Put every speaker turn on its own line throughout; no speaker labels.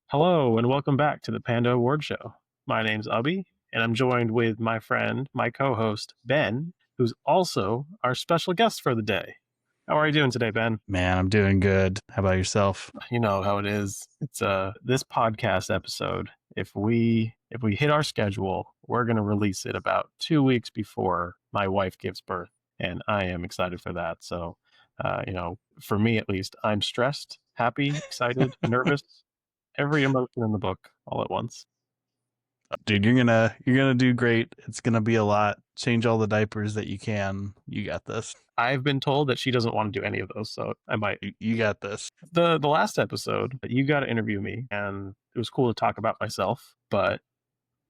Hello and welcome back to the Panda Award Show. My name's Ubby, and I'm joined with my friend, my co-host, Ben, who's also our special guest for the day. How are you doing today, Ben?
Man, I'm doing good. How about yourself?
You know how it is. It's this podcast episode. If we hit our schedule, we're going to release it about 2 weeks before my wife gives birth, and I am excited for that. So, for me at least, I'm stressed, happy, excited, nervous, every emotion in the book all at once.
Dude, you're gonna do great. It's gonna be a lot. Change all the diapers that you can. You got this.
I've been told that she doesn't want to do any of those, so I might.
You got this.
The last episode, you got to interview me, and it was cool to talk about myself, but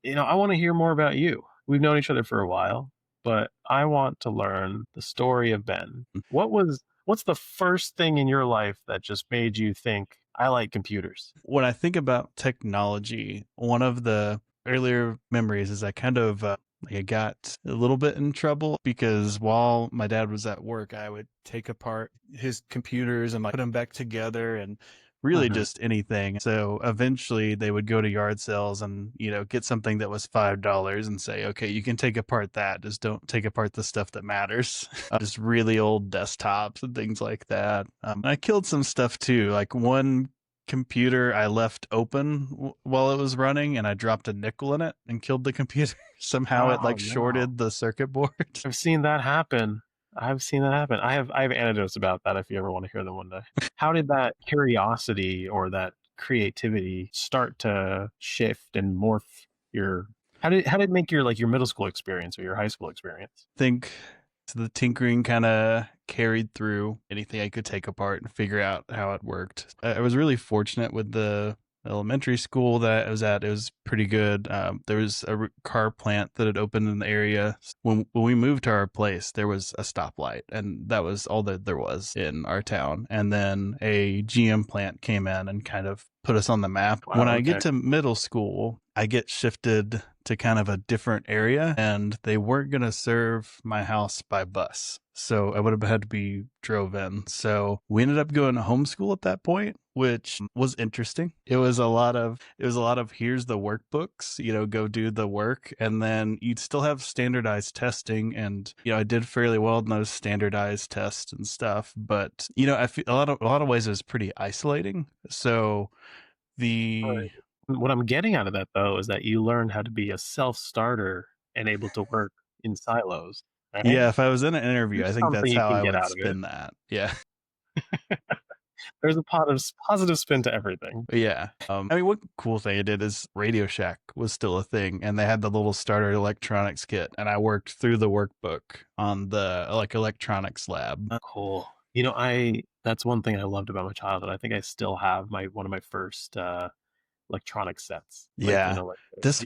I want to hear more about you. We've known each other for a while, but I want to learn the story of Ben. What's the first thing in your life that just made you think, I like computers?
When I think about technology, one of the earlier memories is I got a little bit in trouble because while my dad was at work, I would take apart his computers and put them back together and really just anything. So eventually they would go to yard sales and, get something that was $5 and say, okay, you can take apart that. Just don't take apart the stuff that matters. Just really old desktops and things like that. I killed some stuff too. Like one computer I left open while it was running and I dropped a nickel in it and killed the computer. Somehow it shorted the circuit board.
I've seen that happen. I have anecdotes about that if you ever want to hear them one day. How did that curiosity or that creativity start to shift and morph how did it make your middle school experience or your high school experience?
I think the tinkering kind of carried through anything I could take apart and figure out how it worked. I was really fortunate with the elementary school that I was at. It was pretty good. There was a car plant that had opened in the area. When we moved to our place, there was a stoplight, and that was all that there was in our town. And then a GM plant came in and kind of put us on the map.
Wow,
when I get to middle school, I get shifted to kind of a different area, and they weren't going to serve my house by bus. So I would have had to be drove in. So we ended up going to homeschool at that point, which was interesting. It was a lot of here's the workbooks, go do the work. And then you'd still have standardized testing. And, I did fairly well in those standardized tests and stuff. But, I feel a lot of ways it was pretty isolating. So
what I'm getting out of that, though, is that you learned how to be a self-starter and able to work in silos. Right?
Yeah, if I was in an interview, I think that's how I would spin that. Yeah.
There's a positive spin to everything.
Yeah. One cool thing I did is Radio Shack was still a thing, and they had the little starter electronics kit, and I worked through the workbook on the electronics lab.
Cool. That's one thing I loved about my childhood. I think I still have one of my first electronic sets.
Yeah. This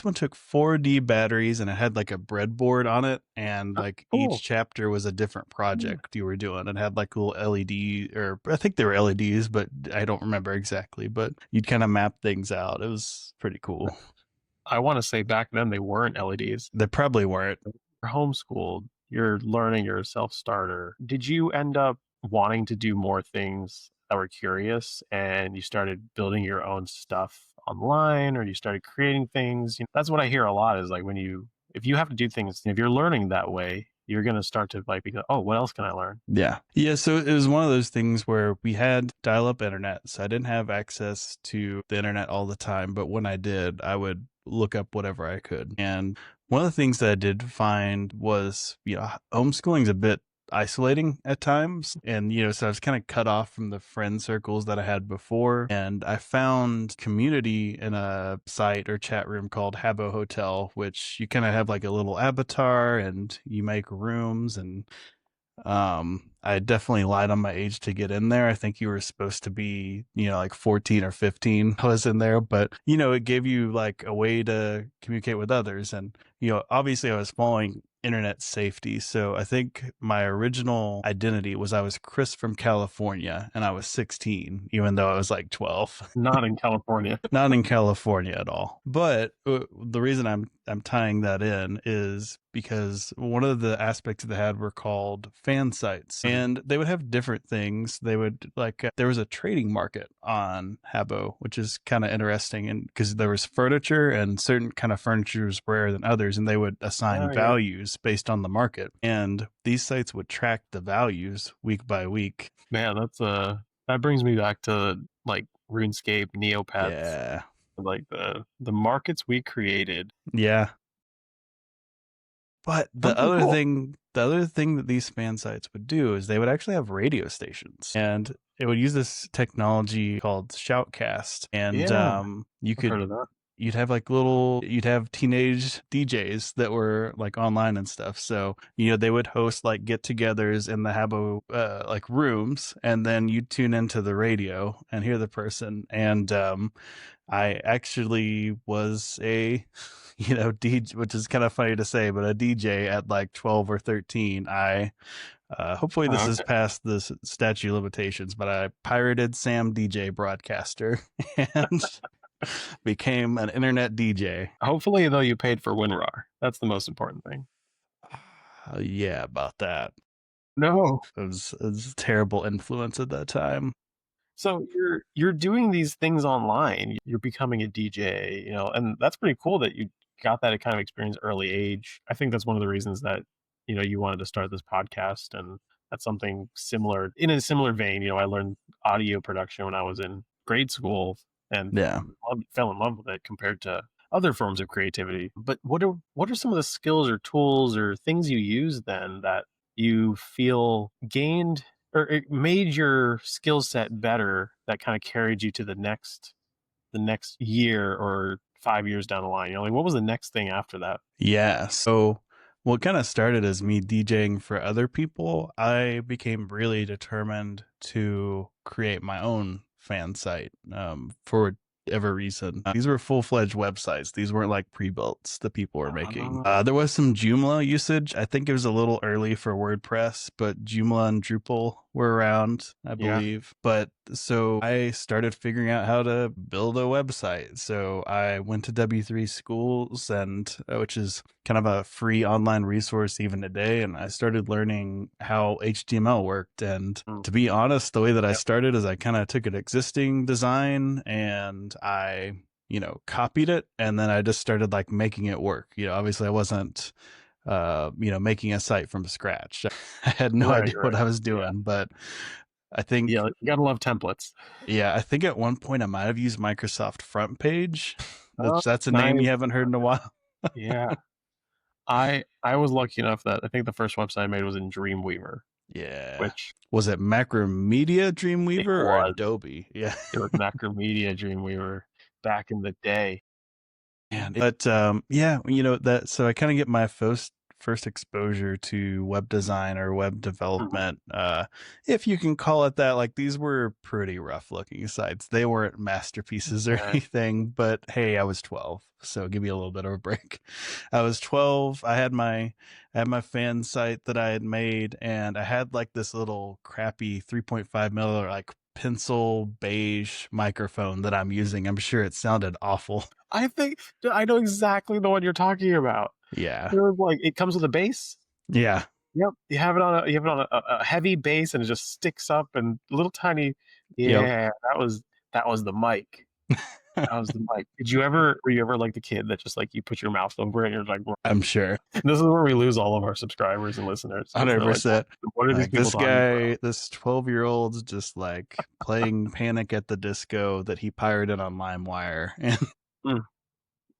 one took 4D batteries, and it had a breadboard on it, and each chapter was a different project you were doing. It had little LED, or I think they were LEDs, but I don't remember exactly, but you'd kind of map things out. It was pretty cool.
I want to say back then they weren't LEDs.
They probably weren't.
You're homeschooled. You're learning, you're a self-starter. Did you end up wanting to do more things that were curious and you started building your own stuff online, or you started creating things? That's what I hear a lot is if you have to do things, if you're learning that way, you're going to start to be, oh, what else can I learn?
Yeah. So it was one of those things where we had dial-up internet, so I didn't have access to the internet all the time, but when I did, I would look up whatever I could. And one of the things that I did find was, homeschooling's a bit isolating at times, and so I was kind of cut off from the friend circles that I had before, and I found community in a site or chat room called Habbo Hotel, which you kind of have a little avatar and you make rooms, and I definitely lied on my age to get in there. I think you were supposed to be 14 or 15. I was in there, but it gave you a way to communicate with others, and obviously I was following internet safety. So I think my original identity was I was Chris from California, and I was 16, even though I was 12.
Not in California.
Not in California at all. But the reason I'm I'm tying that in is because one of the aspects they had were called fan sites, and they would have different things. They would there was a trading market on Habbo, which is kind of interesting, and because there was furniture and certain kind of furniture was rarer than others, and they would assign
Yeah, yeah.
values based on the market, and these sites would track the values week by week.
Man, that brings me back to like RuneScape, Neopets,
Yeah.
like the markets we created.
Yeah. But
That was pretty cool.
the other thing that these fan sites would do is they would actually have radio stations, and it would use this technology called Shoutcast, and
Yeah,
you
I've
could
heard of that.
you'd have teenage DJs that were like online and stuff. So, they would host like get-togethers in the Habbo like rooms, and then you'd tune into the radio and hear the person. And I actually was a DJ, which is kind of funny to say, but a DJ at like 12 or 13. I hopefully this
Oh,
is
okay.
past the statute of limitations, but I pirated Sam DJ broadcaster and became an internet DJ.
Hopefully, though, you paid for WinRAR. That's the most important thing.
Yeah, about that.
No.
It was a terrible influence at that time.
So you're doing these things online. You're becoming a DJ, and that's pretty cool that you got that kind of experience early age. I think that's one of the reasons that you wanted to start this podcast, and that's something similar in a similar vein. I learned audio production when I was in grade school and
Yeah.
fell in love with it compared to other forms of creativity. But what are some of the skills or tools or things you use then that you feel gained or it made your skill set better that kind of carried you to the next year or 5 years down the line? Like what was the next thing after that?
Yeah. So what kind of started as me DJing for other people, I became really determined to create my own fan site for whatever reason. These were full-fledged websites. These weren't like pre-builts that people were making. There was some Joomla usage. I think it was a little early for WordPress, but Joomla and Drupal were around, I
Yeah.
believe. But so I started figuring out how to build a website. So I went to W3 Schools, and which is kind of a free online resource even today, and I started learning how HTML worked. And to be honest, the way that I started is I kind of took an existing design and I copied it, and then I just started like making it work. Obviously I wasn't making a site from scratch. I had no
Right,
idea what I was doing, but I think,
yeah, you gotta love templates.
I think at one point I might have used Microsoft Front Page.
Oh,
That's a name
nice.
you haven't heard in a while.
Yeah, I was lucky enough that I think the first website I made was in Dreamweaver,
Yeah.
which
Was it Macromedia
it
Dreamweaver or
was
Adobe? Yeah.
it was Macromedia Dreamweaver back in the day.
And but yeah, that, so I kind of get my first exposure to web design or web development, if you can call it that. Like, these were pretty rough looking sites. They weren't masterpieces or
Yeah.
anything, but hey, I was 12, so give me a little bit of a break. I was 12. I had my fan site that I had made, and I had like this little crappy 3.5 millimeter like pencil beige microphone that I'm using. I'm sure it sounded awful.
I think I know exactly the one you're talking about.
Yeah.
It was like it comes with a base.
Yeah.
Yep, you have it on a heavy base, and it just sticks up and little tiny.
Yep.
Yeah, that was the mic. That was the mic. Were you ever like the kid that just like you put your mouth over it and you're like,
I'm sure.
this is where we lose all of our subscribers and listeners. 'Cause they're like,
100%.
what are these
Like,
people
this
talking
guy, this 12-year-old's just like playing Panic at the Disco that he pirated on LimeWire. And
about?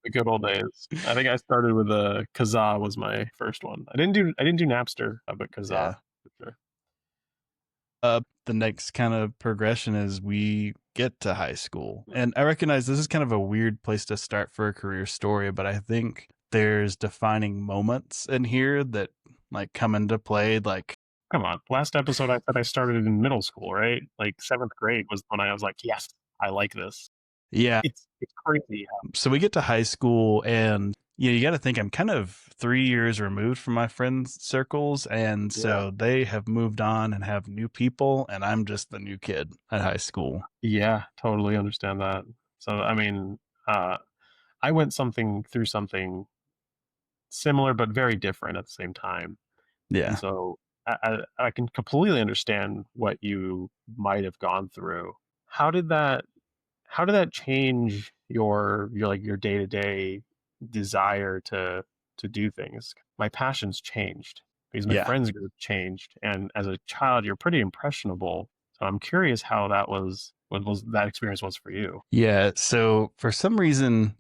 The good old days. I think I started with Kazaa was my first one. I didn't do Napster, but Kazaa
yeah.
for sure.
The next kind of progression is we get to high school. And I recognize this is kind of a weird place to start for a career story, but I think there's defining moments in here that like come into play. Like,
Come on. Last episode I said I started in middle school, right? Like 7th grade was when I was like, yes, I like this.
yeah.
It's crazy how
So we get to high school, and you got to think I'm kind of 3 years removed from my friends' circles, and so they have moved on and have new people, and I'm just the new kid at high school.
yeah, totally understand that. So I mean, I went through something similar but very different at the same time. And
Yeah.
so I can completely understand what you might have gone through. How did that how did that change your like your day-to-day desire to do things? My passions changed because my
Yeah.
friends group changed, and as a child you're pretty impressionable. So I'm curious how that was what was that experience was for you.
Yeah. So for some reason,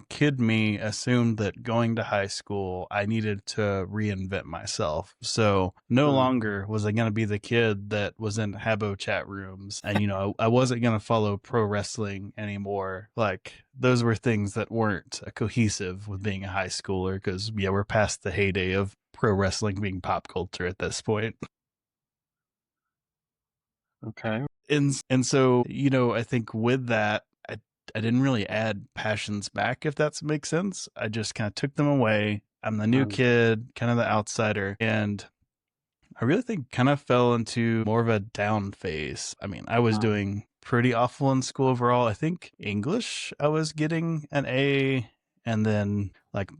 kid me assumed that going to high school, I needed to reinvent myself. So no
Mhm.
longer was I going to be the kid that was in Habbo chat rooms. And, I wasn't going to follow pro wrestling anymore. Like those were things that weren't cohesive with being a high schooler because, yeah, we're past the heyday of pro wrestling being pop culture at this point.
Okay.
And so, I think with that, I didn't really add passions back, if that makes sense. I just kind of took them away. I'm the new
Mm,
kid, kind of the outsider. And I really think kind of fell into more of a down phase. I mean, I was
mm.
doing pretty awful in school overall. I think English, I was getting an A, and then like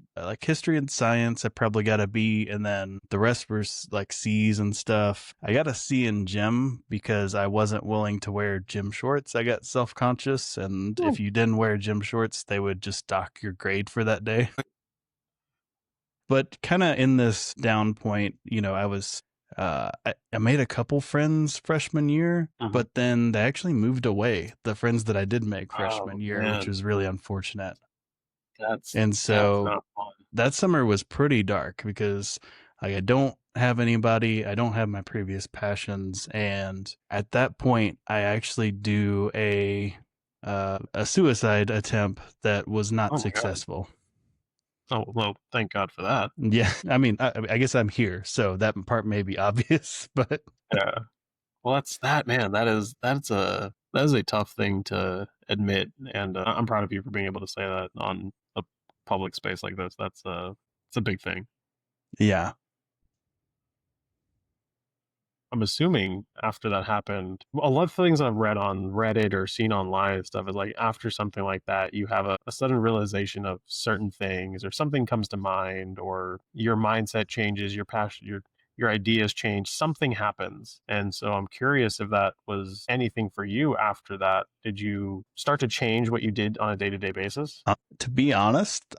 history and science, I probably got a B, and then the rest were like C's and stuff. I got a C in gym because I wasn't willing to wear gym shorts. I got self conscious, and
Hmm.
if you didn't wear gym shorts, they would just dock your grade for that day. But kind of in this down point, I made a couple friends freshman year,
Mhm.
but then they actually moved away, the friends that I did make
Oh
freshman year, which
man,
was really unfortunate. And
that's
so
not fun.
that summer was pretty dark because like I don't have anybody, I don't have my previous passions, and at that point I actually do a suicide attempt that was not
Oh my god.
successful.
Oh well, thank God for that.
Yeah, I mean, I guess I'm here, so that part may be obvious, but
Yeah. Well, that's that man. That is a tough thing to admit, and I'm proud of you for being able to say that on a public space like this. It's a big thing.
yeah.
I'm assuming after that happened, a lot of things I've read on Reddit or seen online and stuff is like after something like that, you have a sudden realization of certain things, or something comes to mind, or your mindset changes, your passion, your ideas change, something happens. And so I'm curious if that was anything for you after that. Did you start to change what you did on a day-to-day basis?
To be honest,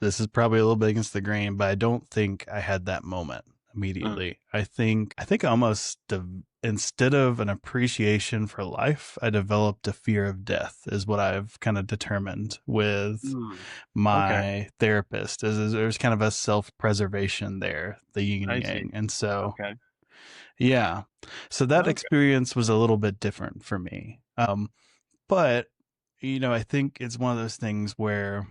this is probably a little bit against the grain, but I don't think I had that moment
Mm,
immediately. I think instead of an appreciation for life, I developed a fear of death, is what I've kind of determined with
mm, okay,
my therapist. There's kind of a self-preservation there, the yin and
I see.
yang. And so,
Okay,
yeah. So that
okay.
experience was a little bit different for me. But I think it's one of those things where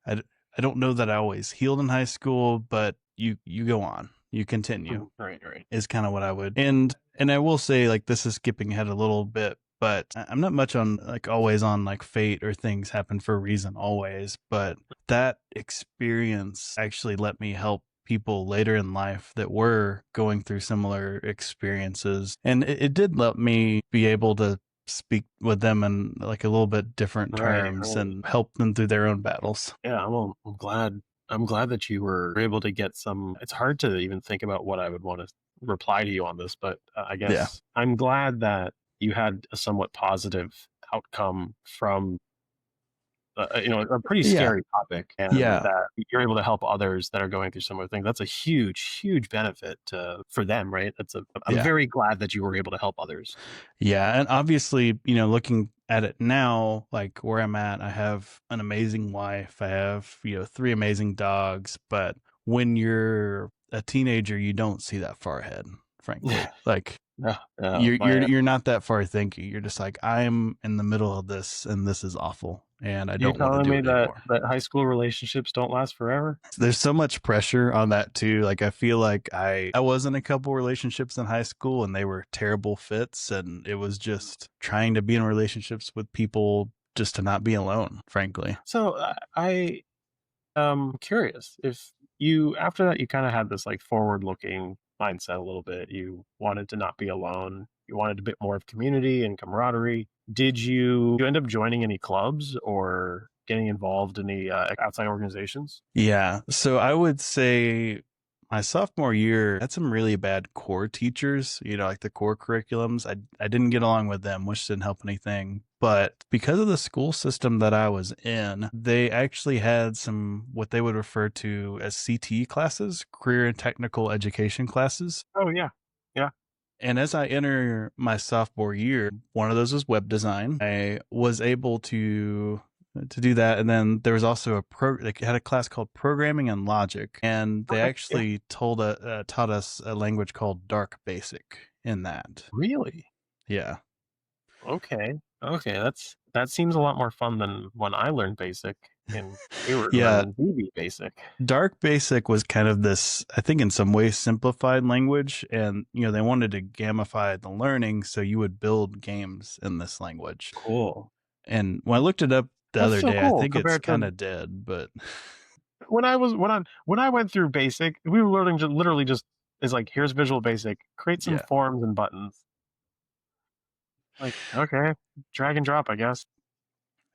I, d- I don't know that I always healed in high school, but you go on, you continue
Mhm, right, right.
is kind of what I would. And I will say, like, this is skipping ahead a little bit, but I'm not much on like always on like fate or things happen for a reason always, but that experience actually let me help people later in life that were going through similar experiences, and it did let me be able to speak with them in like a little bit different
Right,
terms
right.
and help them through their own battles.
Yeah, well, I'm glad. I'm glad that you were able to get some. It's hard to even think about what I would want to reply to you on this, but I
Yeah.
guess I'm glad that you had a somewhat positive outcome from a pretty
Yeah.
scary topic, and
Yeah.
that you're able to help others that are going through similar things. That's a huge, huge benefit for them, right? I'm
Yeah.
very glad that you were able to help others.
Yeah, and obviously, looking at it now, like where I'm at, I have an amazing wife. I have, three amazing dogs, but when you're a teenager, you don't see that far ahead, frankly. Like
Yeah, yeah.
you're not that far thinking. You're just like, I'm in the middle of this and this is awful and I
You
don't want to
telling
do
me
it
that
anymore.
high school relationships don't last forever?
There's so much pressure on that too. Like I feel like I was in a couple relationships in high school and they were terrible fits, and it was just trying to be in relationships with people just to not be alone, frankly.
So I curious if you after that you kind of had this like forward looking mindset a little bit. You wanted to not be alone. You wanted a bit more of community and camaraderie. Did you end up joining any clubs or getting involved in the outside organizations?
Yeah. So I would say my sophomore year had some really bad core teachers, like the core curriculums. I didn't get along with them, which didn't help anything. But because of the school system that I was in, they actually had some what they would refer to as CTE classes, career and technical education classes.
Oh yeah, yeah.
And as I enter my sophomore year, one of those was web design. I was able to do that, and then there was also they had a class called programming and logic, and they
Okay, yeah.
actually taught us a language called Dark Basic in that.
Really?
Yeah,
Okay. Okay, that seems a lot more fun than when I learned Basic and we were
yeah.
learning VB Basic.
Dark Basic was kind of this, I think, in some ways simplified language, and they wanted to gamify the learning, so you would build games in this language.
Cool.
And when I looked it up the
That's
other
so
day, I
cool
think it's
compared
kind
to
of dead, but
when I went through Basic, we were learning just literally just is like here's Visual Basic, create some
yeah.
forms and buttons. Like okay, drag and drop, I guess.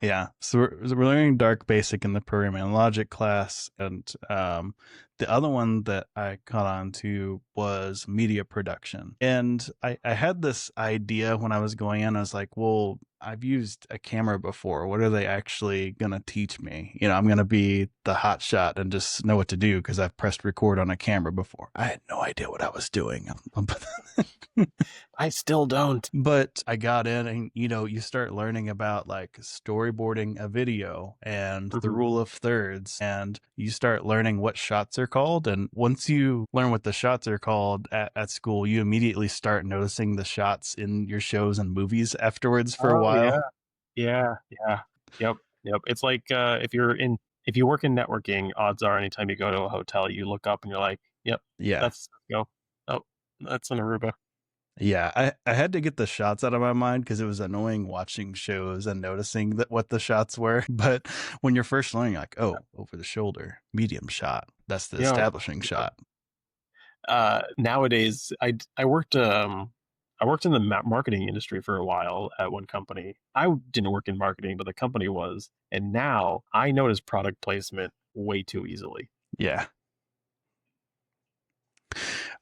Yeah, so we're learning Dark Basic in the programming and logic class, and the other one that I caught on to was media production. And I had this idea when I was going in. I was like, well, I've used a camera before. What are they actually going to teach me? I'm going to be the hot shot and just know what to do because I've pressed record on a camera before. I had no idea what I was doing.
I still don't.
But I got in and, you start learning about like storyboarding a video and the
Mhm.
rule of thirds, and you start learning what shots are called. And once you learn what the shots are called at school, you immediately start noticing the shots in your shows and movies afterwards for a
Oh yeah,
while.
yeah, yeah. Yep, yep. It's like if you work in networking, odds are anytime you go to a hotel, you look up and you're like, yep,
Yeah.
that's go. Oh, that's an Aruba.
Yeah, I had to get the shots out of my mind because it was annoying watching shows and noticing that what the shots were. But when you're first learning, like, oh, over the shoulder, medium shot, that's the
Yep,
establishing
yep.
shot.
Nowadays, I worked in the marketing industry for a while at one company. I didn't work in marketing, but the company was, and now I notice product placement way too easily.
Yeah.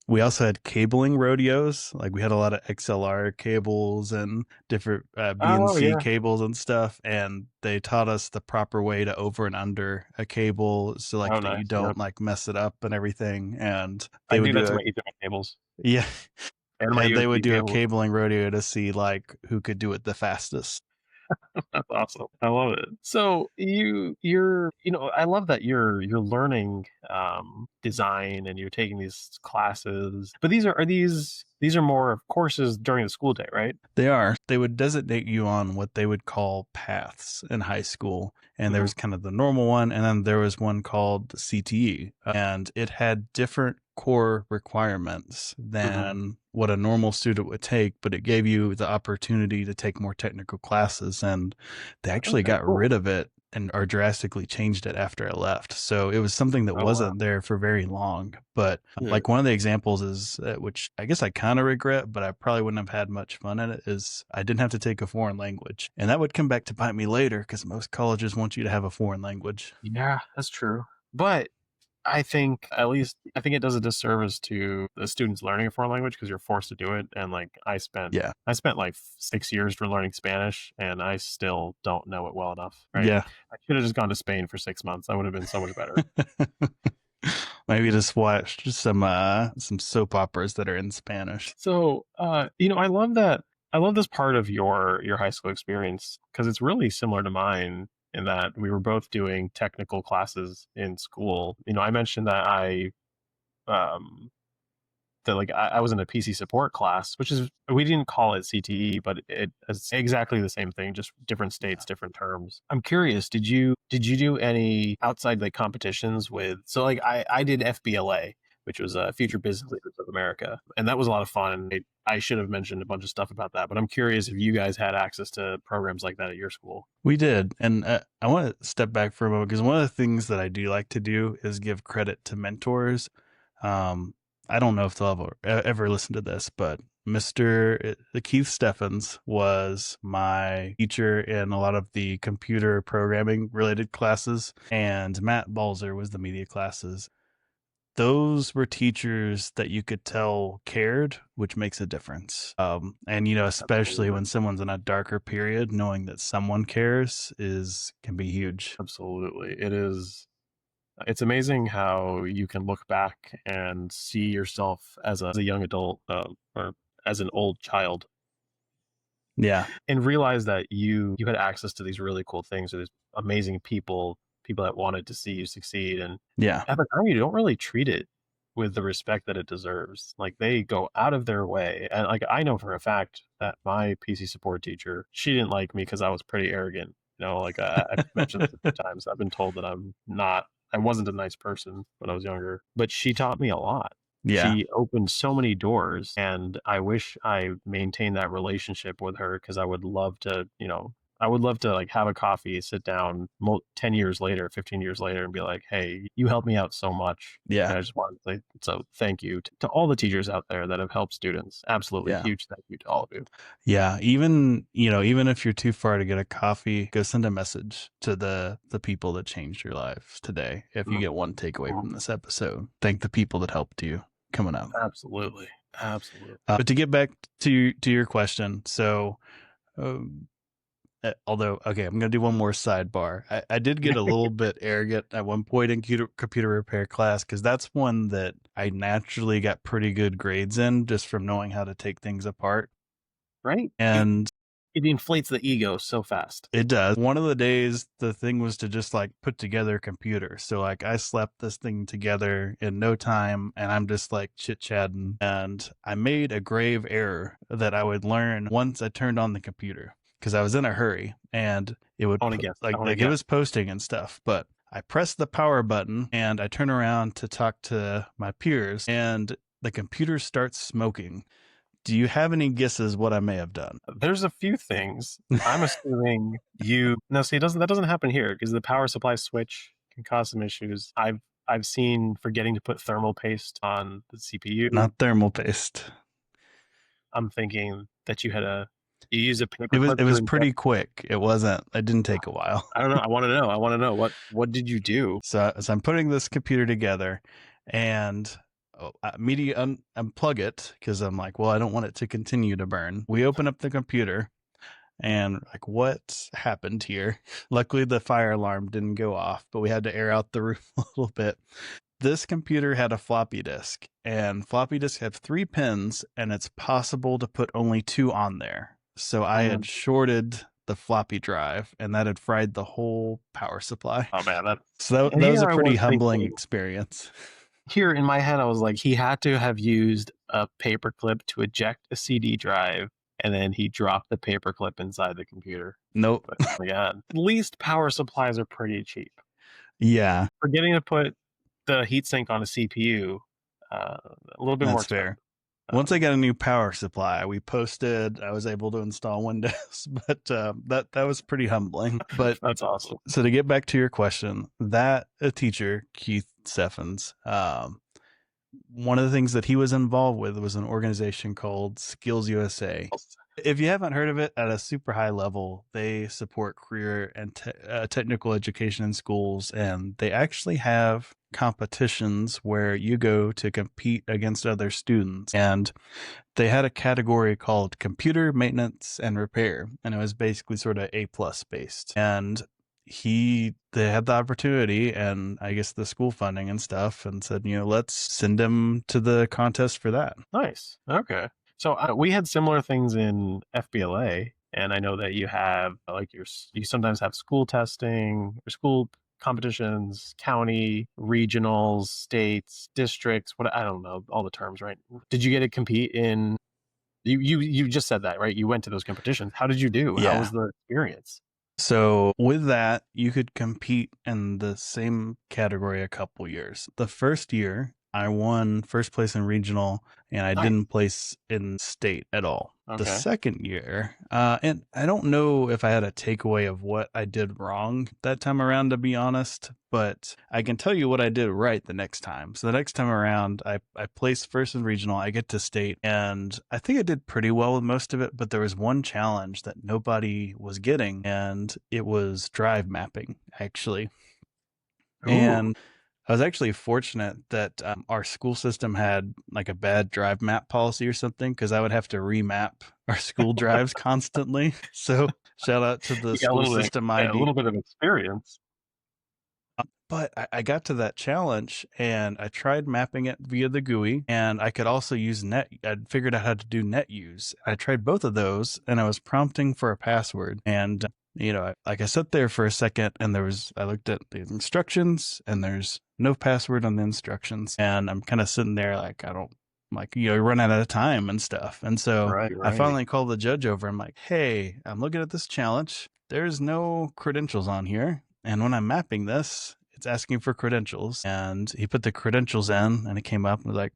We also had cabling rodeos. Like we had a lot of XLR cables and different
Oh
BNC
yeah.
cables and stuff. And they taught us the proper way to over and under a cable so
Oh
like that you
nice. Yep.
don't like mess it up and everything. And
I
they would
do that
do
to
a,
my Ethernet cables
yeah,
and my
and they would
USB
do a
cables.
cabling rodeo to see like who could do it the fastest.
That's awesome. I love it. So I love that you're learning design and you're taking these classes. But these are more of courses during the school day, right?
They are. They would designate you on what they would call paths in high school. And there
Hmm.
was kind of the normal one. And then there was one called CTE. And it had different core requirements
Hmm.
than what a normal student would take, but it gave you the opportunity to take more technical classes. And they actually
Okay,
got
cool.
rid of it and or drastically changed it after I left. So it was something that
Oh wow.
wasn't there for very long. But
Hmm.
like one of the examples is, which I guess I kind of regret, but I probably wouldn't have had much fun in it, is I didn't have to take a foreign language. And that would come back to bite me later because most colleges want you to have a foreign language.
Yeah, that's true. But I think it does a disservice to the students learning a foreign language because you're forced to do it. And like
Yeah.
I spent like 6 years for learning Spanish, and I still don't know it well enough. Right?
Yeah.
I should have just gone to Spain for 6 months. That would have been so much better.
Maybe just watch some soap operas that are in Spanish.
So, I love this part of your high school experience because it's really similar to mine in that we were both doing technical classes in school. I mentioned that um, I was in a PC support class, which is we didn't call it CTE, but it's exactly the same thing, just different states, different terms. I'm curious, did you do any outside like competitions with so like I did FBLA, which was Future Business Leaders of America, and that was a lot of fun. I should have mentioned a bunch of stuff about that, but I'm curious if you guys had access to programs like that at your school.
We did. And I want to step back for a moment because one of the things that I do like to do is give credit to mentors. Um, I don't know if they'll ever listen to this, but Mr. Keith Steffens was my teacher in a lot of the computer programming related classes, and Matt Balzer was the media classes. Those were teachers that you could tell cared, which makes a difference. And especially
Absolutely.
when someone's in a darker period, knowing that someone cares can be huge.
Absolutely. It is. It's amazing how you can look back and see yourself as a young adult or as an old child
Yeah.
and realize that you had access to these really cool things or these amazing people that wanted to see you succeed. And
Yeah.
at the time, you don't really treat it with the respect that it deserves. Like they go out of their way. And like I know for a fact that my PC support teacher, she didn't like me because I was pretty arrogant. Like I've mentioned this a few times. I've been told that I wasn't a nice person when I was younger, but she taught me a lot.
Yeah.
She opened so many doors, and I wish I maintained that relationship with her because I would love to like have a coffee, sit down 10 years later, 15 years later and be like, hey, you helped me out so much.
Yeah.
And I just wanted to say, so thank you to all the teachers out there that have helped students. Absolutely
Yeah.
huge thank you to all of you.
Yeah. Even if you're too far to get a coffee, go send a message to the people that changed your lives today. If you get one takeaway from this episode, thank the people that helped you coming up.
Absolutely. Absolutely.
But to get back to your question, so although, okay, I'm going to do one more sidebar. I did get a little bit arrogant at one point in computer repair class because that's one that I naturally got pretty good grades in just from knowing how to take things apart.
Right?
And
it inflates the ego so fast.
It does. One of the days, the thing was to just like put together a computer. So like I slapped this thing together in no time and I'm just like chit chatting. And I made a grave error that I would learn once I turned on the computer because I was in a hurry and it would it was posting and stuff. But I pressed the power button and I turn around to talk to my peers and the computer starts smoking. Do you have any guesses what I may have done?
There's a few things. I'm assuming that doesn't happen here because the power supply switch can cause some issues. I've seen forgetting to put thermal paste on the CPU.
Not thermal paste.
I'm thinking that you used a paper.
It was pretty quick. It didn't take a while.
I don't know. I want to know what did you do?
So I'm putting this computer together and immediately unplug it because I'm like, well, I don't want it to continue to burn. We open up the computer and like, what happened here? Luckily, the fire alarm didn't go off, but we had to air out the room a little bit. This computer had a floppy disk, and floppy disks have 3 pins, and it's possible to put only 2 on there. So I had shorted the floppy drive, and that had fried the whole power supply.
Oh man, that
was a pretty humbling experience.
Here in my head, I was like, he had to have used a paper clip to eject a CD drive, and then he dropped the paper clip inside the computer.
Nope.
But, oh my God. At least power supplies are pretty cheap.
Yeah.
Forgetting to put the heatsink on a CPU, a little bit more expensive.
Fair. Once I got a new power supply, I was able to install Windows, but that was pretty humbling. But
that's awesome.
So to get back to your question, that a teacher, Keith Steffens, one of the things that he was involved with was an organization called SkillsUSA. If you haven't heard of it, at a super high level, they support career and technical education in schools, and they actually have competitions where you go to compete against other students. And they had a category called computer maintenance and repair, and it was basically sort of A+ based. And they had the opportunity and I guess the school funding and stuff, and said, let's send him to the contest for that.
Nice. Okay. So we had similar things in FBLA, and I know that you have you sometimes have school testing or school competitions, county, regionals, states, districts. I don't know all the terms, right? Did you get to compete in? You just said that, right? You went to those competitions. How did you do?
Yeah.
How was the experience?
So with that, you could compete in the same category a couple years. The first year, I won first place in regional, and I didn't place in state at all. The
Okay.
second year, and I don't know if I had a takeaway of what I did wrong that time around, to be honest, but I can tell you what I did right the next time. So the next time around, I placed first in regional, I get to state, and I think I did pretty well with most of it, but there was one challenge that nobody was getting, and it was drive mapping, actually.
Ooh.
And I was actually fortunate that our school system had like a bad drive map policy or something, because I would have to remap our school drives constantly. So shout out to the
Yeah, a
school
little bit.
system
Yeah, a
ID.
little bit of experience.
But I got to that challenge and I tried mapping it via the GUI, and I could also use net. I'd figured out how to do net use. I tried both of those and I was prompting for a password. And, I sat there for a second and I looked at the instructions and there's no password on the instructions. And I'm kind of sitting there like, I don't, like, run out of time and stuff. And so
Right,
I
right.
finally called the judge over. I'm like, hey, I'm looking at this challenge. There's no credentials on here. And when I'm mapping this, it's asking for credentials. And he put the credentials in and it came up and was like,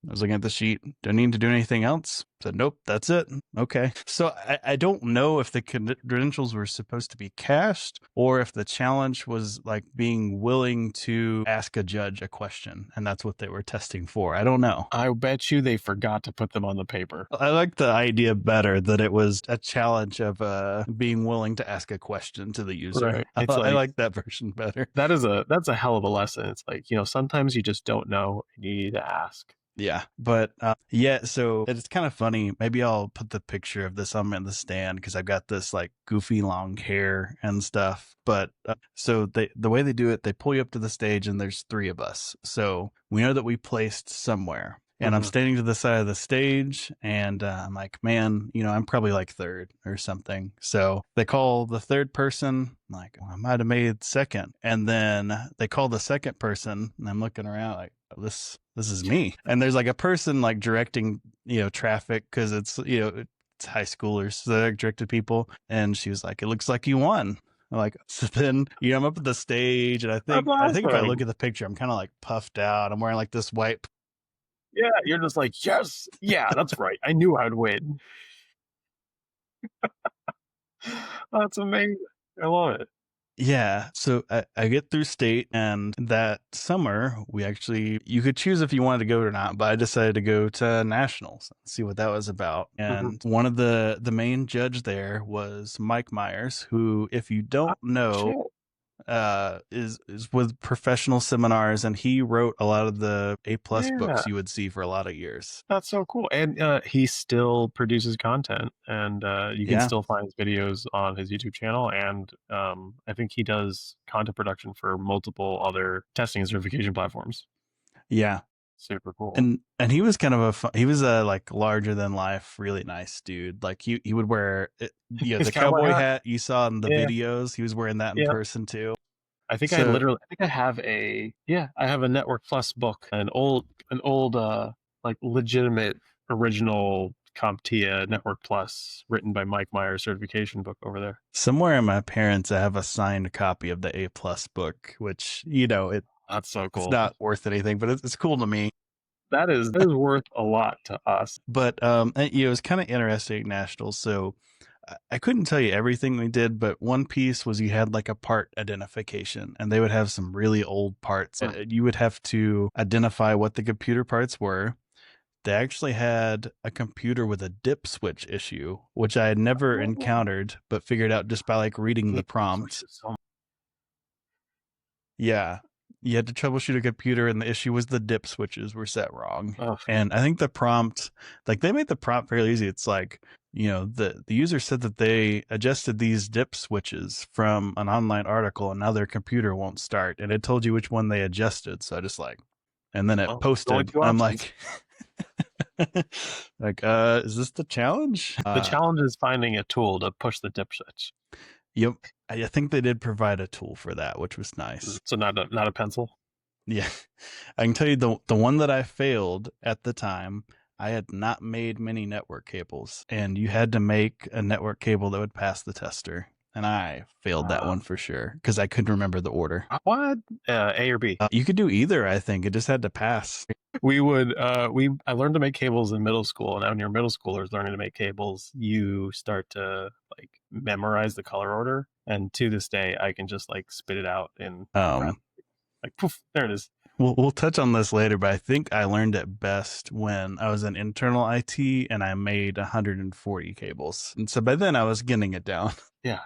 I was looking at the sheet. Do I need to do anything else? Said, nope, that's it. Okay. So I don't know if the credentials were supposed to be cached or if the challenge was like being willing to ask a judge a question. And that's what they were testing for. I don't know.
I bet you they forgot to put them on the paper.
I like the idea better that it was a challenge of being willing to ask a question to the user.
Right.
I,
It's
I
like
like that version better.
that's a hell of a lesson. It's like, sometimes you just don't know and you need to ask.
Yeah, but yeah, so it's kind of funny. Maybe I'll put the picture of this on the stand because I've got this like goofy long hair and stuff. But so the way they do it, they pull you up to the stage and there's three of us. So we know that we placed somewhere. And I'm
Mhm.
standing to the side of the stage and I'm like, man, I'm probably like third or something. So they call the third person, I'm like, well, I might have made second. And then they call the second person and I'm looking around like, this is me. And there's like a person like directing, traffic because it's, it's high schoolers. So they directed people. And she was like, it looks like you won. I'm like, so then, I'm up at the stage and
That's
I think if I look
awesome.
at the picture, I'm kind of like puffed out. I'm wearing like this white.
Yeah, you're just like, yes, yeah, that's right. I knew I'd win. That's amazing. I love it.
Yeah. So I get through state, and that summer you could choose if you wanted to go or not, but I decided to go to nationals, see what that was about.
Mhm.
And one of the main judge there was Mike Myers, who, if you don't know,
Shit.
is with professional seminars, and he wrote a lot of the A+
Yeah,
books you would see for a lot of years.
that's so cool. And he still produces content, and you can
Yeah.
still find his videos on his YouTube channel. And I think he does content production for multiple other testing and certification platforms.
Yeah.
Super cool.
And he was kind of he was a like larger than life, really nice dude. Like he would wear
His
the
cowboy
cowboy
hat.
hat you saw in the
Yeah,
videos. He was wearing that in
yeah.
person too.
I
So
think I have I have a Network Plus book, an old like legitimate original CompTIA Network Plus written by Mike Myers certification book over there.
somewhere in my parents, I have a signed copy of the A+ book, which
That's so
it's
cool.
not worth anything, but it's cool to me.
That is worth a lot to us.
But it was kind of interesting at nationals. So I couldn't tell you everything we did, but one piece was you had like a part identification, and they would have some really old parts.
Hmm.
You would have to identify what the computer parts were. They actually had a computer with a dip switch issue, which I had never
Oh,
encountered, but figured out just by like reading the
hate these
prompt.
switches so
Yeah. You had to troubleshoot a computer, and the issue was the dip switches were set wrong.
much.
And I think the prompt, like they made the prompt fairly easy. It's like, the user said that they adjusted these dip switches from an online article and now their computer won't start. And it told you which one they adjusted. So I just like, and then it
Well, there's only
posted.
two
I'm
options.
like, like, is this the challenge?
The challenge is finding a tool to push the dip switch.
Yep. I think they did provide a tool for that, which was nice.
So not a pencil.
Yeah. I can tell you the one that I failed at the time, I had not made many network cables, and you had to make a network cable that would pass the tester. and I failed that one for sure because I couldn't remember the order.
What? A or B?
You could do either, I think. It just had to pass.
I learned to make cables in middle school, and now when you're middle schoolers learning to make cables, you start to like memorize the color order. And to this day, I can just like spit it out in like poof, there it is.
We'll touch on this later, but I think I learned it best when I was in internal IT and I made 140 cables. And so by then I was getting it down.
Yeah.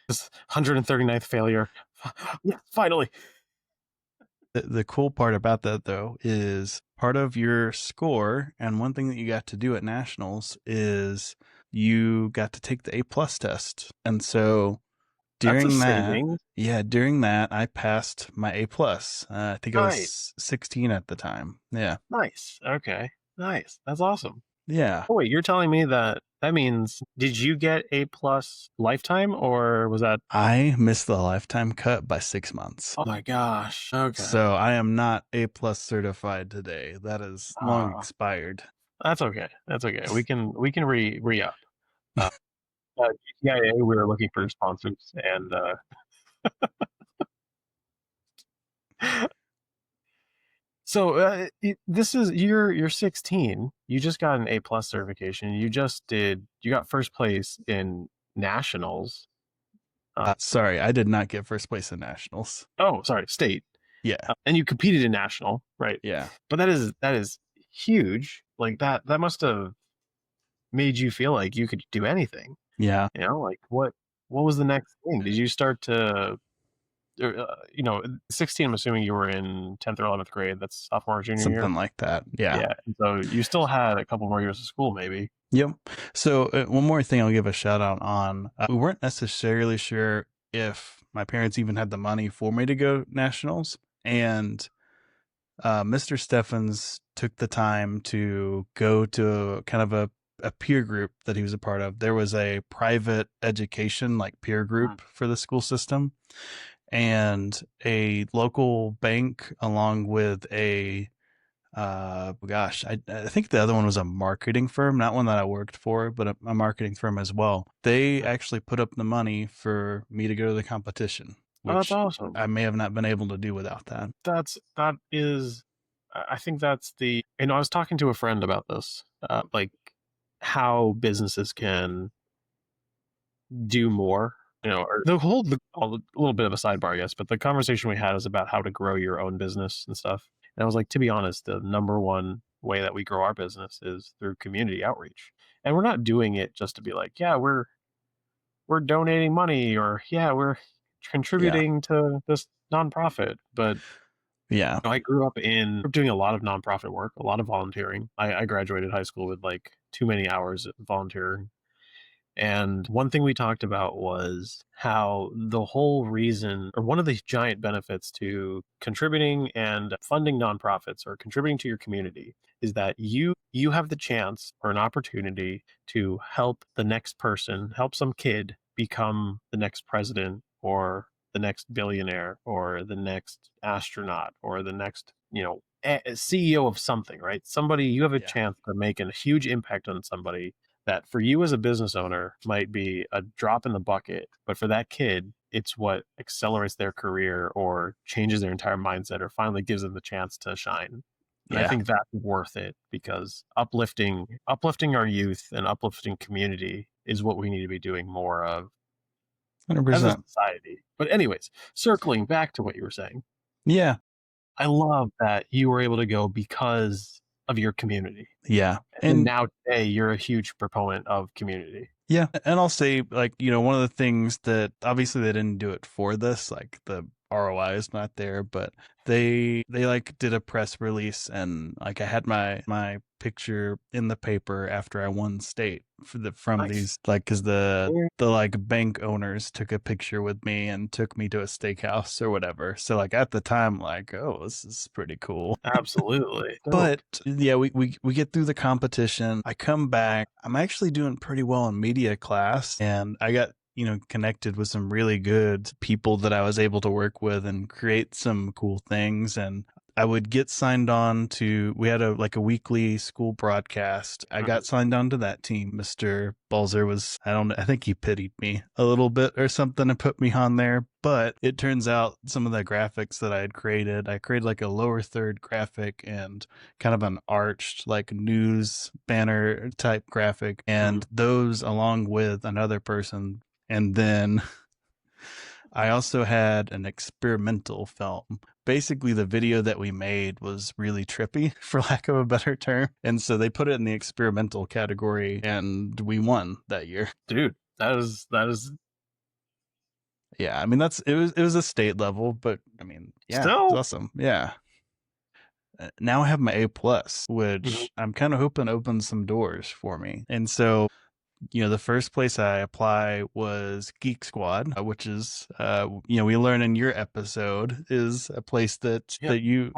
This 139th failure. Yeah, finally.
The cool part about that, though, is part of your score, and one thing that you got to do at nationals is you got to take the A+ test. And so during that, I passed my A+. I think I was 16 at the time. Yeah.
Nice. Okay. Nice. That's awesome.
Yeah.
Oh, wait, you're telling me that means, did you get A+ lifetime, or was that?
I missed the lifetime cut by 6 months.
Oh my gosh. Okay.
So I am not A+ certified today. That is long expired.
That's okay. That's okay. We can re-up. GTIA, we were looking for sponsors, and so this is you're 16. You just got an A+ certification. You got first place in nationals.
Sorry, I did not get first place in nationals.
Oh, sorry, state.
Yeah.
And you competed in national, right?
Yeah.
But that is huge. Like that must have made you feel like you could do anything.
Yeah.
You know, like what was the next thing? Did you start to 16, I'm assuming you were in 10th or 11th grade. That's sophomore, junior year.
Something like that. Yeah.
Yeah. So you still had a couple more years of school, maybe.
Yep. So one more thing I'll give a shout out on. We weren't necessarily sure if my parents even had the money for me to go nationals. And Mr. Steffens took the time to go to kind of a peer group that he was a part of. There was a private education like peer group for the school system, and a local bank along with a I think the other one was a marketing firm, not one that I worked for, but a marketing firm as well. They actually put up the money for me to go to the competition, which
that's awesome.
I may have not been able to do without that.
I think that's I was talking to a friend about this, like how businesses can do more, or a little bit of a sidebar, yes, but the conversation we had was about how to grow your own business and stuff. And I was like, to be honest, the number one way that we grow our business is through community outreach. And we're not doing it just to be like, yeah, we're donating money, or yeah, we're contributing to this nonprofit. But
yeah,
I grew up doing a lot of nonprofit work, a lot of volunteering. I graduated high school with like too many hours of volunteering. And one thing we talked about was how the whole reason, or one of the giant benefits to contributing and funding nonprofits or contributing to your community, is that you have the chance or an opportunity to help the next person, help some kid become the next president or the next billionaire or the next astronaut or the next, CEO of something, right? Somebody, you have a chance to make a huge impact on somebody that for you as a business owner might be a drop in the bucket, but for that kid, it's what accelerates their career or changes their entire mindset or finally gives them the chance to shine. And I think that's worth it, because uplifting our youth and uplifting community is what we need to be doing more of
100%.
as a society. But anyways, circling back to what you were saying.
Yeah.
I love that you were able to go because of your community.
Yeah.
And now today you're a huge proponent of community.
Yeah. And I'll say, like, one of the things that obviously they didn't do it for this, like the ROI is not there, but they like did a press release, and like I had my picture in the paper after I won state from nice. These, like, because the like bank owners took a picture with me and took me to a steakhouse or whatever. So like at the time, like, oh, this is pretty cool.
Absolutely.
But yeah, we get through the competition. I come back. I'm actually doing pretty well in media class, and I got connected with some really good people that I was able to work with and create some cool things. And I would get signed on to, we had a weekly school broadcast. I got signed on to that team. Mr. Balzer was, I think he pitied me a little bit or something and put me on there. But it turns out some of the graphics that I created like a lower third graphic and kind of an arched like news banner type graphic. And those along with another person. And then I also had an experimental film. Basically, the video that we made was really trippy, for lack of a better term. And so they put it in the experimental category, and we won that year.
Dude, that is
Yeah, I mean, it was a state level, but I mean, yeah,
still
it's awesome. Yeah. Now I have my A plus, which I'm kind of hoping opens some doors for me. And so the first place I apply was Geek Squad, which is, we learn in your episode is a place that you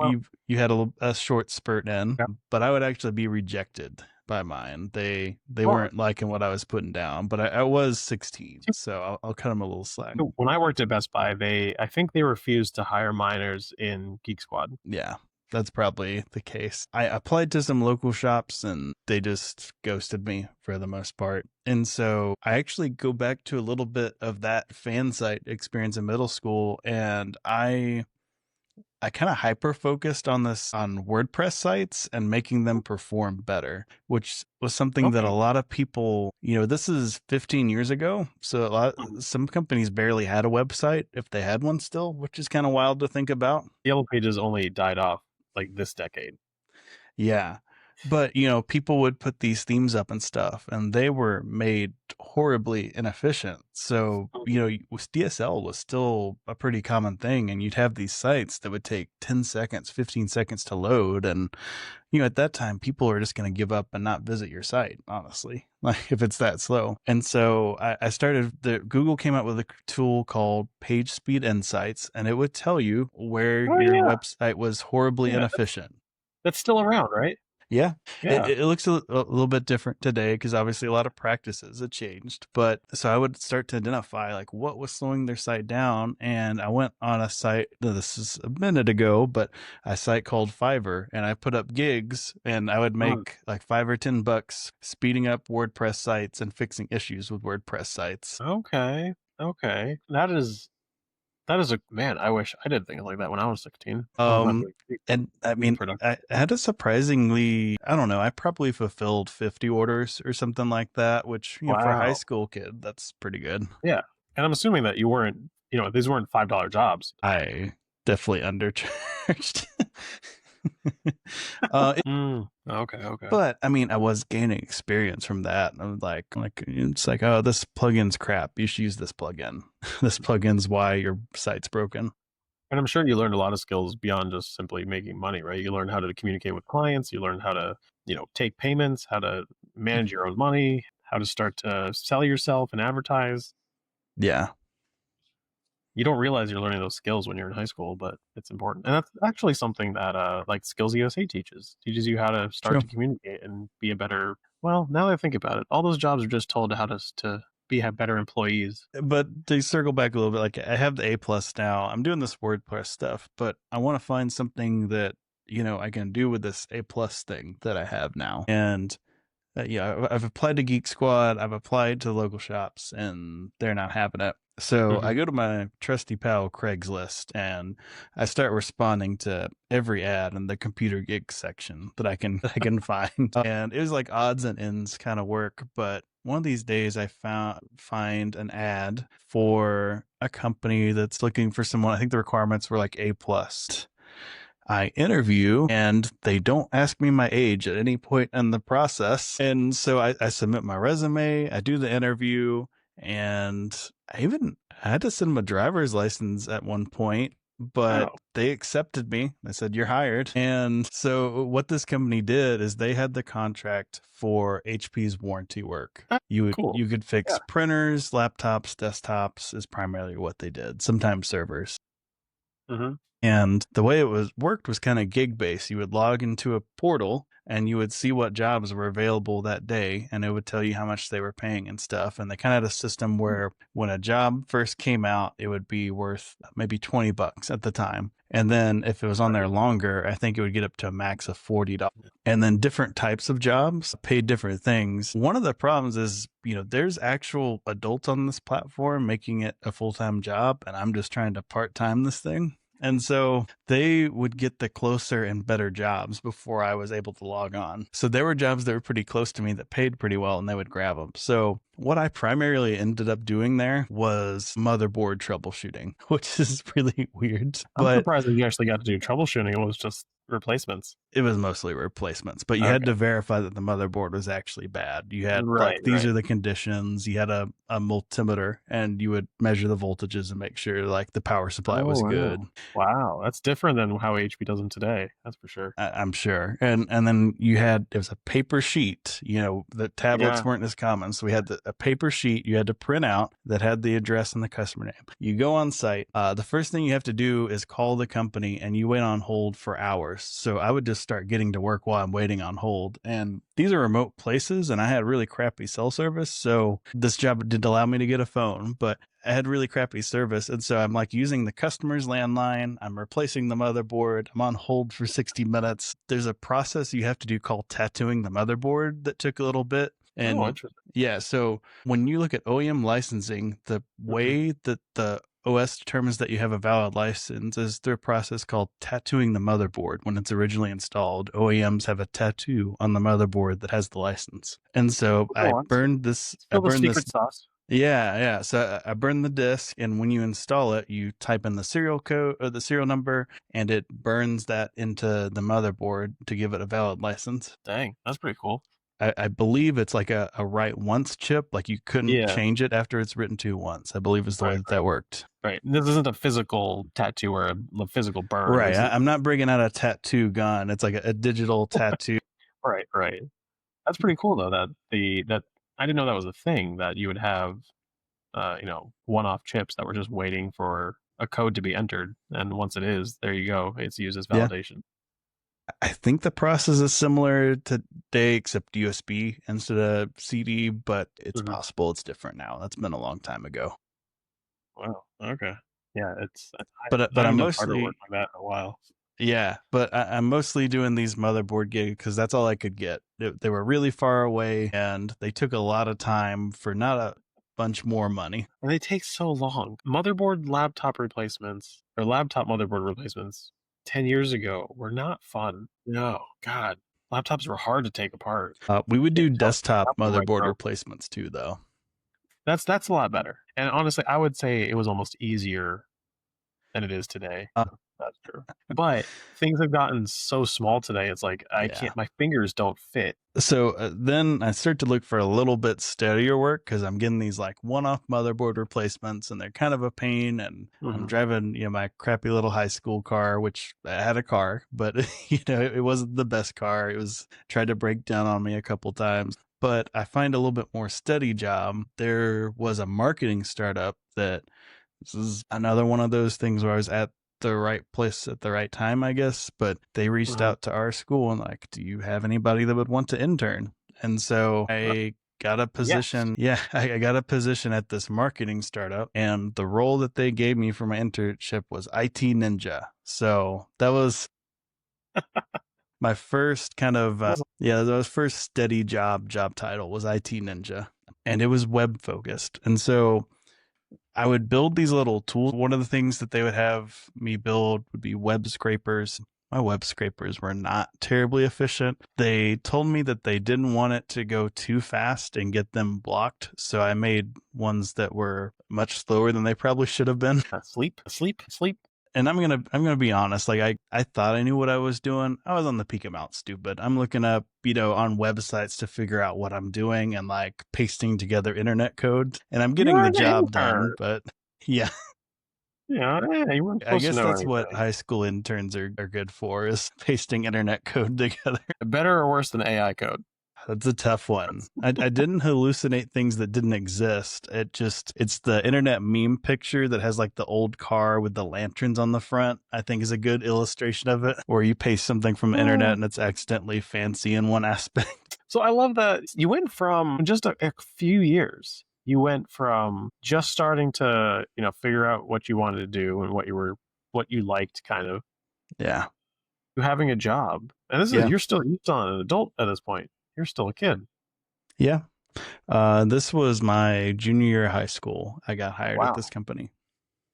had a short spurt in, but I would actually be rejected by mine. They weren't liking what I was putting down, but I was 16, so I'll cut them a little slack.
When I worked at Best Buy, I think they refused to hire minors in Geek Squad.
Yeah. That's probably the case. I applied to some local shops and they just ghosted me for the most part. And so I actually go back to a little bit of that fan site experience in middle school, and I kind of hyper focused on WordPress sites and making them perform better, which was something that a lot of people, this is 15 years ago. So some companies barely had a website if they had one still, which is kind of wild to think about.
Yellow Pages only died off like this decade.
Yeah. But, people would put these themes up and stuff, and they were made horribly inefficient. So, DSL was still a pretty common thing, and you'd have these sites that would take 10 seconds, 15 seconds to load. And, at that time, people are just going to give up and not visit your site, honestly, like if it's that slow. And so I started, Google came out with a tool called Page Speed Insights, and it would tell you where your website was horribly inefficient.
That's still around, right?
Yeah. It looks a little bit different today because obviously a lot of practices have changed. But so I would start to identify like what was slowing their site down. And I went on a site, this is a minute ago, but a site called Fiverr, and I put up gigs and I would make like $5 or $10 speeding up WordPress sites and fixing issues with WordPress sites.
Okay. That is a man. I wish I did things like that when I was 16.
And I mean, I had a surprisingly, I don't know, I probably fulfilled 50 orders or something like that, which, for a high school kid, that's pretty good.
Yeah. And I'm assuming that you weren't, these weren't $5 jobs.
I definitely undercharged.
Okay.
But I mean, I was gaining experience from that. I was like it's like, oh, this plugin's crap. You should use this plugin. This plugin's why your site's broken.
And I'm sure you learned a lot of skills beyond just simply making money, right? You learned how to communicate with clients. You learned how to, take payments, how to manage your own money, how to start to sell yourself and advertise.
Yeah.
You don't realize you're learning those skills when you're in high school, but it's important. And that's actually something that like SkillsUSA teaches you how to start to communicate and be a better, well, now that I think about it, all those jobs are just told how to have better employees.
But to circle back a little bit, like I have the A plus now. I'm doing this WordPress stuff, but I want to find something that, I can do with this A plus thing that I have now. And I've applied to Geek Squad. I've applied to local shops, and they're not having it. So I go to my trusty pal Craigslist, and I start responding to every ad in the computer gig section that I can find. And it was like odds and ends kind of work. But one of these days, I find an ad for a company that's looking for someone. I think the requirements were like A plus. I interview, and they don't ask me my age at any point in the process. And so I submit my resume, I do the interview, and I had to send them a driver's license at one point, but they accepted me. They said, "You're hired." And so what this company did is they had the contract for HP's warranty work. You could fix printers, laptops, desktops is primarily what they did, sometimes servers. And the way it worked was kind of gig based. You would log into a portal and you would see what jobs were available that day, and it would tell you how much they were paying and stuff. And they kind of had a system where when a job first came out, it would be worth maybe $20 at the time. And then if it was on there longer, I think it would get up to a max of $40. And then different types of jobs paid different things. One of the problems is, there's actual adults on this platform making it a full-time job, and I'm just trying to part-time this thing. And so they would get the closer and better jobs before I was able to log on. So there were jobs that were pretty close to me that paid pretty well, and they would grab them. So what I primarily ended up doing there was motherboard troubleshooting, which is really weird.
I'm surprised that you actually got to do troubleshooting. It was just replacements.
It was mostly replacements, but you had to verify that the motherboard was actually bad. You had these are the conditions. You had a multimeter, and you would measure the voltages and make sure the power supply was good.
Wow, that's different than how HP does them today. That's for sure.
I'm sure. And then it was a paper sheet. The tablets weren't as common, so we had a paper sheet you had to print out that had the address and the customer name. You go on site. The first thing you have to do is call the company, and you wait on hold for hours. So I would just start getting to work while I'm waiting on hold. And these are remote places, and I had really crappy cell service. So this job did allow me to get a phone, but I had really crappy service. And so I'm using the customer's landline. I'm replacing the motherboard. I'm on hold for 60 minutes. There's a process you have to do called tattooing the motherboard that took a little bit. And yeah, so when you look at OEM licensing, the way that the OS determines that you have a valid license is through a process called tattooing the motherboard. When it's originally installed, OEMs have a tattoo on the motherboard that has the license. And so I burned this.
Secret sauce.
Yeah. So I burned the disk, and when you install it, you type in the serial code or the serial number, and it burns that into the motherboard to give it a valid license.
Dang, that's pretty cool.
I believe it's like a write once chip. You couldn't change it after it's written to once, I believe is the way that worked.
Right. This isn't a physical tattoo or a physical burn.
Right. I'm not bringing out a tattoo gun. It's like a digital tattoo.
Right. That's pretty cool though, that I didn't know that was a thing, that you would have one-off chips that were just waiting for a code to be entered, and once it is, there you go. It's used as validation.
I think the process is similar today, except USB instead of CD, but it's possible it's different now. That's been a long time ago.
Wow. Okay. Yeah,
but I'm mostly
work like that in a while.
Yeah, but I'm mostly doing these motherboard gigs because that's all I could get. They were really far away, and they took a lot of time for not a bunch more money.
And they take so long. Laptop motherboard replacements 10 years ago were not fun. No, God. Laptops were hard to take apart.
We would do desktop motherboard replacements too, though.
That's a lot better. And honestly, I would say it was almost easier than it is today. That's true. But things have gotten so small today. It's I can't, my fingers don't fit.
So then I start to look for a little bit steadier work because I'm getting these one-off motherboard replacements, and they're kind of a pain. And I'm driving, my crappy little high school car, which I had a car, but it wasn't the best car. It was tried to break down on me a couple times. But I find a little bit more steady job. There was a marketing startup this is another one of those things where I was at the right place at the right time, I guess. But they reached out to our school and do you have anybody that would want to intern? And so I got a position. Yes. Yeah, I got a position at this marketing startup, and the role that they gave me for my internship was IT ninja. So that was my first kind of that was first steady job title was IT ninja, and it was web focused. And so I would build these little tools. One of the things that they would have me build would be web scrapers. My web scrapers were not terribly efficient. They told me that they didn't want it to go too fast and get them blocked. So I made ones that were much slower than they probably should have been.
Sleep.
And I'm gonna be honest. I thought I knew what I was doing. I was on the peak amount stupid. I'm looking up, on websites to figure out what I'm doing and pasting together internet code. And I'm getting the job done. But yeah.
Yeah, you weren't supposed
I guess
to know
that's
anything.
what high school interns are good for, is pasting internet code together.
Better or worse than AI code?
that's a tough one. I didn't hallucinate things that didn't exist. It's the internet meme picture that has like the old car with the lanterns on the front, I think is a good illustration of it, where you paste something from the internet and it's accidentally fancy in one aspect.
So I love that you went from just a few years. You went from just starting to, figure out what you wanted to do and what you liked kind of,
Yeah.
to having a job. And this is
Yeah.
you're still an adult at this point. You're still a kid.
Yeah. This was my junior year of high school. I got hired at
Wow.
this company.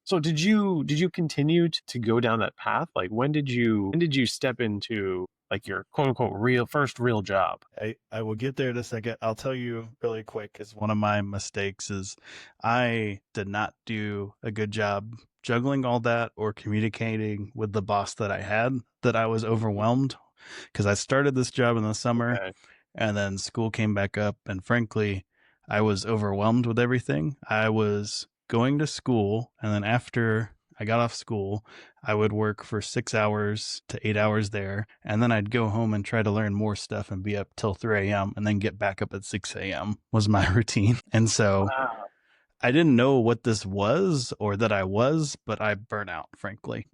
So did you continue to go down that path? Like when did you step into like your quote unquote first real job?
I will get there in a second. I'll tell you really quick, because one of my mistakes is I did not do a good job juggling all that or communicating with the boss that I had, that I was overwhelmed because I started this job in the summer
Okay.
and then school came back up. And frankly, I was overwhelmed with everything. I was going to school, and then after I got off school, I would work for 6 hours to 8 hours there. And then I'd go home and try to learn more stuff and be up till 3 a.m. and then get back up at 6 a.m. was my routine. And so
Wow.
I didn't know what this was or that I was, but I burn out, frankly.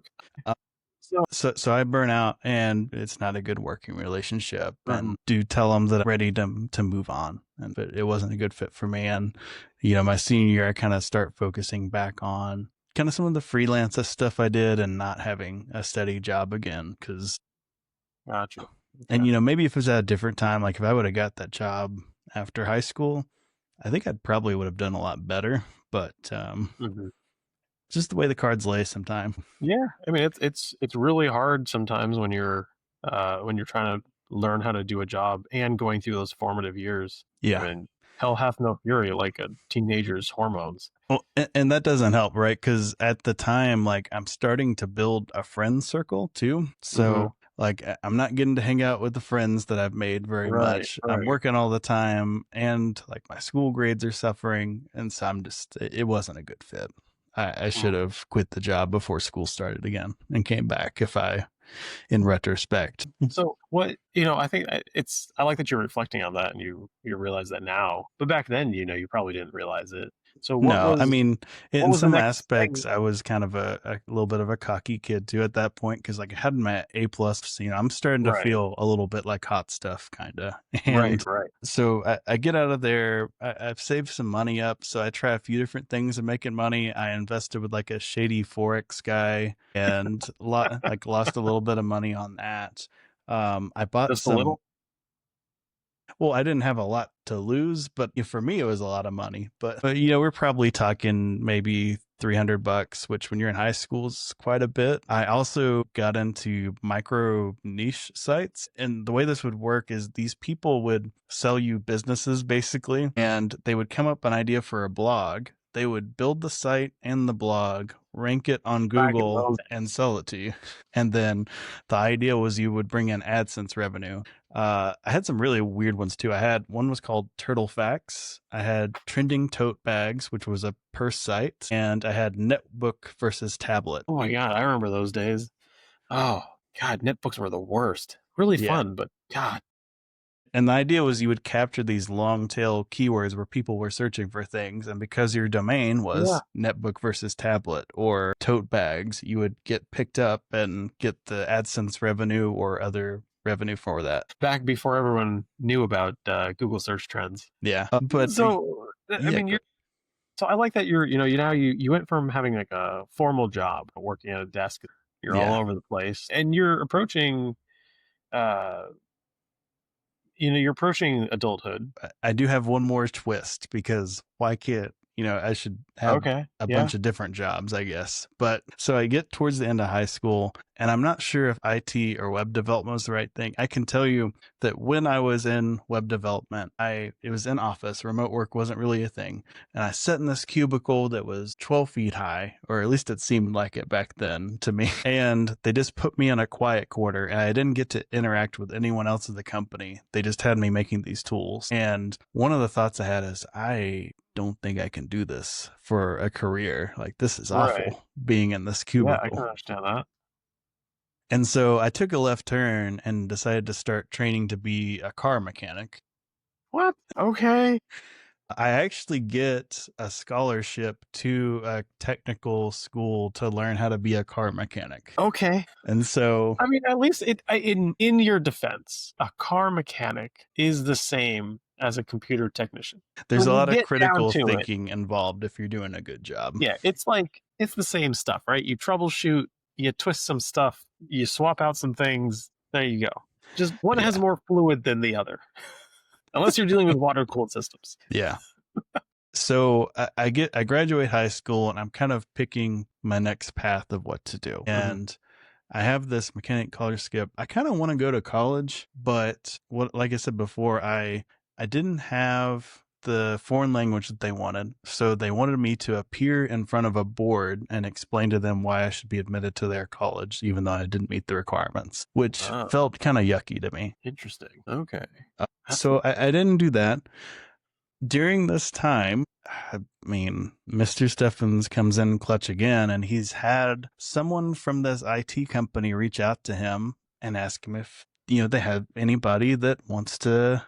So I burn out, and it's not a good working relationship. And do tell them that I'm ready to move on, and but it wasn't a good fit for me. And my senior year, I kind of start focusing back on kind of some of the freelance stuff I did and not having a steady job again. Because
Gotcha.
and maybe if it was at a different time, like if I would have got that job after high school, I think I'd probably would have done a lot better. But just the way the cards lay sometimes.
Yeah, I mean it's really hard sometimes when you're trying to learn how to do a job and going through those formative years.
Yeah.
I mean, hell hath no fury like a teenager's hormones.
Well, and that doesn't help, right? Because at the time, like I'm starting to build a friend circle too. So like I'm not getting to hang out with the friends that I've made very much. I'm working all the time, and like my school grades are suffering, and so it wasn't a good fit. I should have quit the job before school started again and came back in retrospect.
So what, I think I like that you're reflecting on that and you realize that now, but back then, you probably didn't realize it. So
No, I mean, in
was the
some
next
aspects,
thing?
I was kind of a little bit of a cocky kid too at that point, because like I had my A plus. I'm starting to
Right,
feel a little bit like hot stuff, kind of.
right,
And
right.
so I get out of there. I've saved some money up, so I try a few different things of making money. I invested with like a shady Forex guy and lost a little bit of money on that. I bought
Just a little?
well, I didn't have a lot to lose, but for me, it was a lot of money. But we're probably talking maybe $300, which when you're in high school is quite a bit. I also got into micro niche sites. And the way this would work is these people would sell you businesses basically, and they would come up with an idea for a blog. They would build the site and the blog, rank it on
Back in
Google,
those
and sell it to you. And then the idea was you would bring in AdSense revenue. I had some really weird ones too. I had one was called Turtle Facts. I had Trending Tote Bags, which was a per site, and I had Netbook versus Tablet.
Oh my God, I remember those days. Oh God, netbooks were the worst. Really
Yeah.
fun, but God.
And the idea was you would capture these long tail keywords where people were searching for things. And because your domain was Netbook versus Tablet or Tote Bags, you would get picked up and get the AdSense revenue or other revenue for that.
Back before everyone knew about Google search trends.
Yeah. But
so I mean, so I like that you went from having like a formal job, working at a desk, you're all over the place, and you're approaching, you're approaching adulthood.
I do have one more twist, because why can't I should have a bunch of different jobs, I guess. But so I get towards the end of high school, and I'm not sure if IT or web development was the right thing. I can tell you that when I was in web development, it was in office. Remote work wasn't really a thing. And I sat in this cubicle that was 12 feet high, or at least it seemed like it back then to me. And they just put me in a quiet corner, and I didn't get to interact with anyone else in the company. They just had me making these tools. And one of the thoughts I had is, I don't think I can do this for a career. Like, this is awful being in this cubicle.
Yeah, I can understand that.
And so I took a left turn and decided to start training to be a car mechanic.
What? Okay.
I actually get a scholarship to a technical school to learn how to be a car mechanic.
Okay.
And so,
I mean, at least in your defense, a car mechanic is the same as a computer technician.
there's
When
a
you
lot of
get down
critical
to it,
thinking involved if you're doing a good job.
yeah, it's like it's the same stuff, right? You troubleshoot, you twist some stuff, you swap out some things. There you go. Just one
Yeah.
has more fluid than the other, unless you're dealing with water cooled systems.
Yeah. So I graduate high school and I'm kind of picking my next path of what to do. And I have this mechanic college skip. I kind of want to go to college, but like I said before, I didn't have the foreign language that they wanted. So they wanted me to appear in front of a board and explain to them why I should be admitted to their college, even though I didn't meet the requirements, which
Oh,
felt kind of yucky to me.
interesting. Okay.
So I didn't do that. During this time, I mean, Mr. Steffens comes in clutch again, and he's had someone from this IT company reach out to him and ask him if, they have anybody that wants to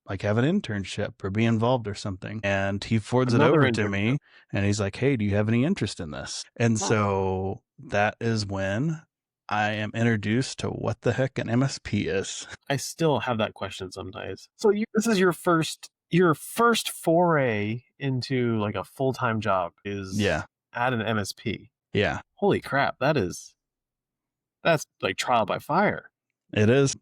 like have an internship or be involved or something. And he forwards it
Another
over to
internship.
me and he's like, hey, do you have any interest in this? And so that is when I am introduced to what the heck an MSP is.
I still have that question sometimes. So this is your first foray into like a full-time job is at an MSP.
Yeah.
Holy crap, that's like trial by fire.
It is.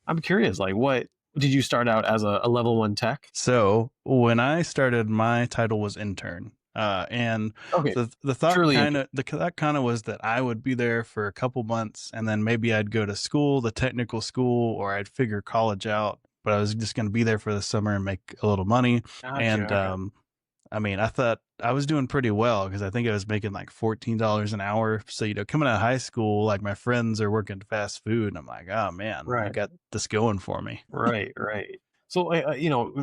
I'm curious, like what did you start out as a level 1 tech?
So when I started, my title was intern. And
Okay.
the thought
Truly
kind of was that I would be there for a couple months and then maybe I'd go to school, the technical school, or I'd figure college out. But I was just going to be there for the summer and make a little money.
Gotcha,
And
okay.
I mean, I thought I was doing pretty well because I think I was making like $14 an hour. So, coming out of high school, like my friends are working fast food. And I'm like, oh man, I
Right.
got this going for me.
Right. So,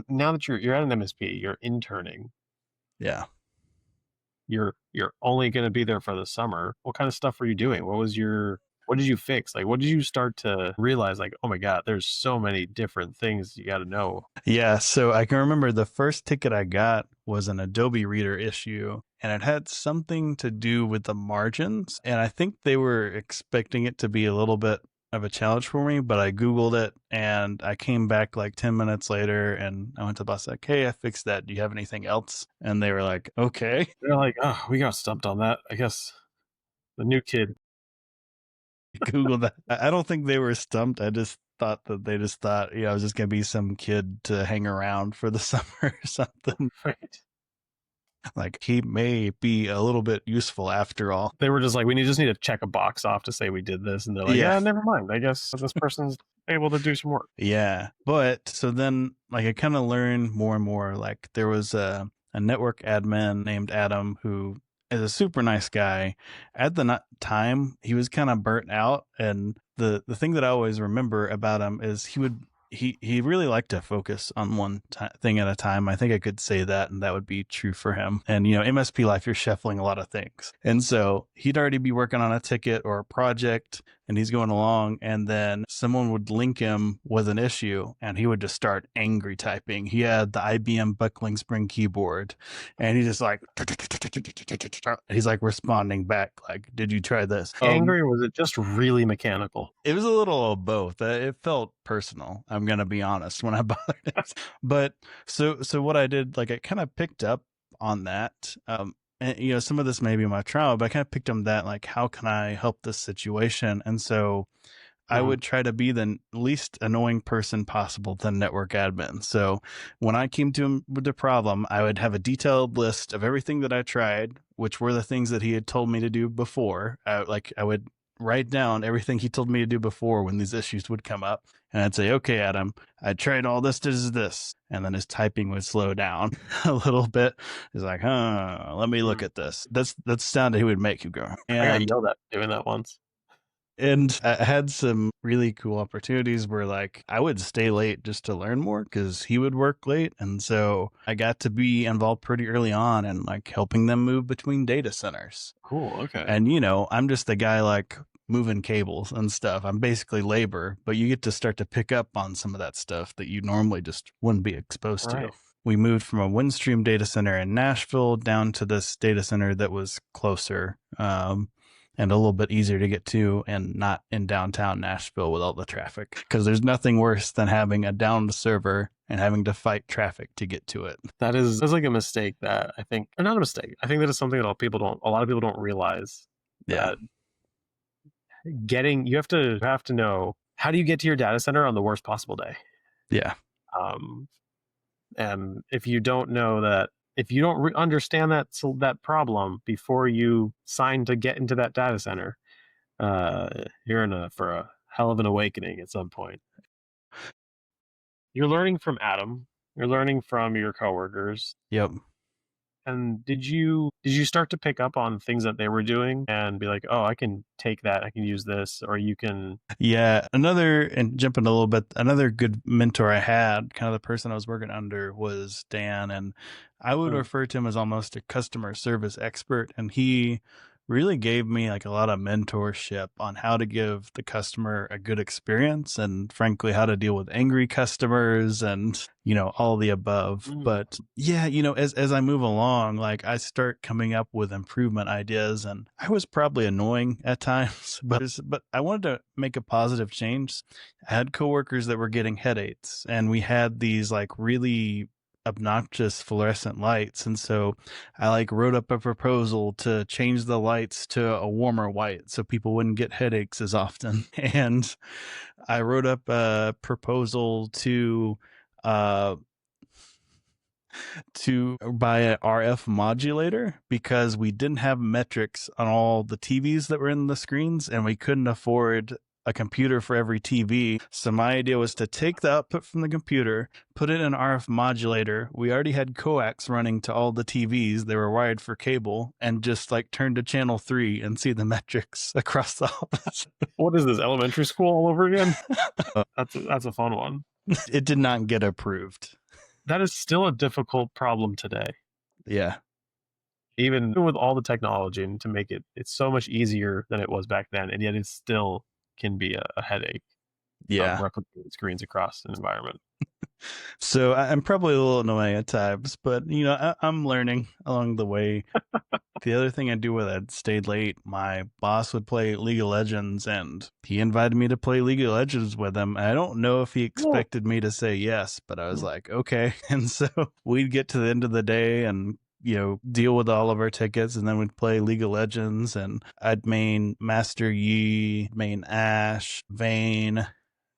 now that you're at an MSP, you're interning.
Yeah.
You're only going to be there for the summer. What kind of stuff were you doing? What did you fix? Like, what did you start to realize? Like, oh my God, there's so many different things you got to know.
Yeah. So I can remember the first ticket I got was an Adobe Reader issue, and it had something to do with the margins. And I think they were expecting it to be a little bit of a challenge for me, but I Googled it and I came back like 10 minutes later and I went to the boss like, hey, I fixed that. Do you have anything else? And they were like, okay.
They're like, oh, we got stumped on that. I guess the new kid.
Googled that. I don't think they were stumped. I just thought that they just thought, I was just going to be some kid to hang around for the summer or something.
Right.
Like he may be a little bit useful after all.
They were just like, just need to check a box off to say we did this. And they're like, yeah, never mind. I guess this person's able to do some work.
Yeah. But so then like I kind of learned more and more. Like there was a network admin named Adam who is a super nice guy. At the time, he was kind of burnt out. And the thing that I always remember about him is he really liked to focus on one thing at a time. I think I could say that, and that would be true for him. And, MSP life, you're shuffling a lot of things. And so he'd already be working on a ticket or a project, and he's going along, and then someone would link him with an issue, and he would just start angry typing. He had the IBM buckling spring keyboard, and he just like, he's like responding back, like, did you try this?
Angry, or was it just really mechanical?
It was a little of both. It felt personal. I'm going to be honest when I bothered it. But so what I did, like I kind of picked up on that. And, some of this may be my trauma, but I kind of picked on that, like, how can I help this situation? And so I would try to be the least annoying person possible to network admin. So when I came to him with the problem, I would have a detailed list of everything that I tried, which were the things that he had told me to do before. I would write down everything he told me to do before when these issues would come up. And I'd say, okay, Adam, I tried all this. And then his typing would slow down a little bit. He's like, let me look at this. That's the sound that he would make you go. And
I got yelled at doing that once.
And I had some really cool opportunities where like I would stay late just to learn more because he would work late. And so I got to be involved pretty early on and like helping them move between data centers.
Cool. Okay.
And, I'm just the guy like moving cables and stuff. I'm basically labor, but you get to start to pick up on some of that stuff that you normally just wouldn't be exposed to.
Right.
We moved from a Windstream data center in Nashville down to this data center that was closer, and a little bit easier to get to, and not in downtown Nashville with all the traffic. Because there's nothing worse than having a downed server and having to fight traffic to get to it.
That's like a mistake that I think, or not a mistake. I think that is something that a lot of people don't realize.
Yeah.
That you have to know, how do you get to your data center on the worst possible day?
Yeah.
And if you don't know that, if you don't understand that problem before you sign to get into that data center, you're for a hell of an awakening at some point. You're learning from Adam. You're learning from your coworkers.
Yep.
And did you start to pick up on things that they were doing and be like, oh, I can take that, I can use this, or you can...
Yeah. And jumping a little bit, another good mentor I had, kind of the person I was working under, was Dan. And I would refer to him as almost a customer service expert. And he really gave me like a lot of mentorship on how to give the customer a good experience, and frankly, how to deal with angry customers and, all the above. But yeah, as I move along, like I start coming up with improvement ideas, and I was probably annoying at times, but I wanted to make a positive change. I had coworkers that were getting headaches, and we had these like really obnoxious fluorescent lights, and so I wrote up a proposal to change the lights to a warmer white so people wouldn't get headaches as often. And I wrote up a proposal to buy an RF modulator, because we didn't have metrics on all the TVs that were in the screens, and we couldn't afford a computer for every TV. So my idea was to take the output from the computer, put it in an RF modulator. We already had coax running to all the TVs. They were wired for cable, and just turn to channel 3 and see the metrics across the office.
What is this, elementary school all over again? That's a fun one.
It did not get approved.
That is still a difficult problem today.
Yeah.
Even with all the technology, and to make it's so much easier than it was back then, and yet it still can be a headache.
Yeah.
Replicating screens across an environment.
So I'm probably a little annoying at times, but I'm learning along the way. The other thing I do when I stayed late, my boss would play League of Legends, and he invited me to play League of Legends with him. I don't know if he expected me to say yes, but I was like, okay. And so we'd get to the end of the day and deal with all of our tickets, and then we'd play League of Legends, and I'd main Master Yi, main Ashe, Vayne,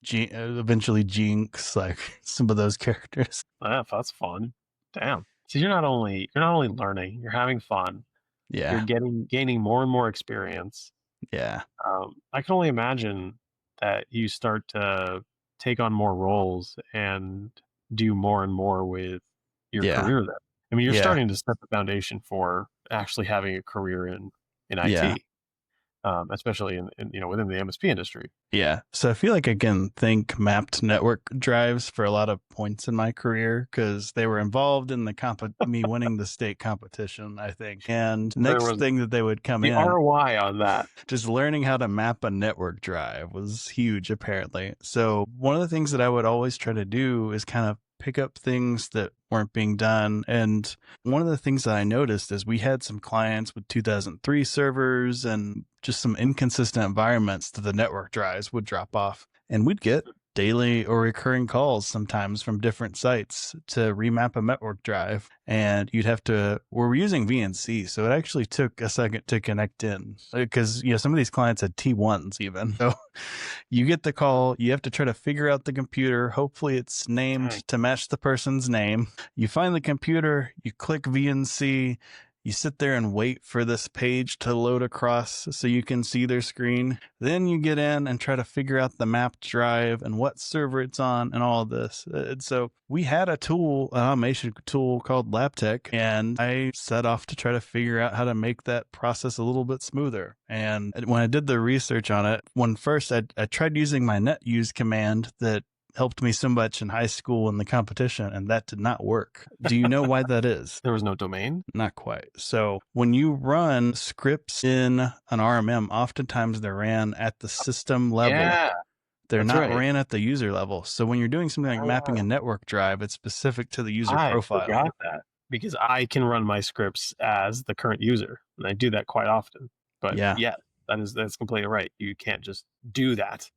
eventually Jinx, some of those characters.
Yeah, that's fun. Damn. So you're not only learning, you're having fun.
Yeah.
You're gaining more and more experience.
Yeah.
I can only imagine that you start to take on more roles and do more and more with your career then. I mean, you're starting to set the foundation for actually having a career in IT, especially in within the MSP industry.
Yeah. So I feel like I can thank mapped network drives for a lot of points in my career, because they were involved in me winning the state competition, I think. And next thing that they would come in,
the ROI on that,
just learning how to map a network drive was huge, apparently. So one of the things that I would always try to do is kind of pick up things that weren't being done. And one of the things that I noticed is we had some clients with 2003 servers and just some inconsistent environments that the network drives would drop off. And we'd get daily or recurring calls sometimes from different sites to remap a network drive. And we're using VNC, so it actually took a second to connect in, because some of these clients had T1s even. So you get the call, you have to try to figure out the computer. Hopefully it's named to match the person's name. You find the computer, you click VNC, you sit there and wait for this page to load across so you can see their screen. Then you get in and try to figure out the mapped drive and what server it's on and all of this. And so we had an automation tool called LabTech, and I set off to try to figure out how to make that process a little bit smoother. And when I did the research on it, first I tried using my netuse command that helped me so much in high school in the competition, and that did not work. Do you know why that is?
There was no domain?
Not quite. So when you run scripts in an RMM, oftentimes they're ran at the system level.
Yeah,
They're
that's
not
right.
ran at the user level. So when you're doing something like mapping
Ah,
a network drive, it's specific to the user
I
profile.
forgot that because I can run my scripts as the current user, and I do that quite often. But
Yeah.
yeah, that's completely right. You can't just do that.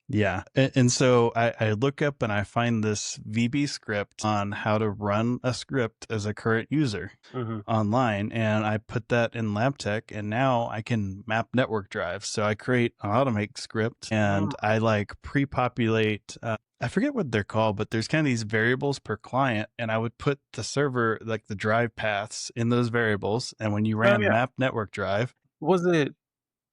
Yeah. And so I look up and I find this VB script on how to run a script as a current user
Hmm.
online. And I put that in LabTech, and now I can map network drives. So I create an automate script and I like pre-populate, I forget what they're called, but there's kind of these variables per client. And I would put the server, like the drive paths in those variables. And when you
Oh
ran
yeah.
map network drive,
Was it?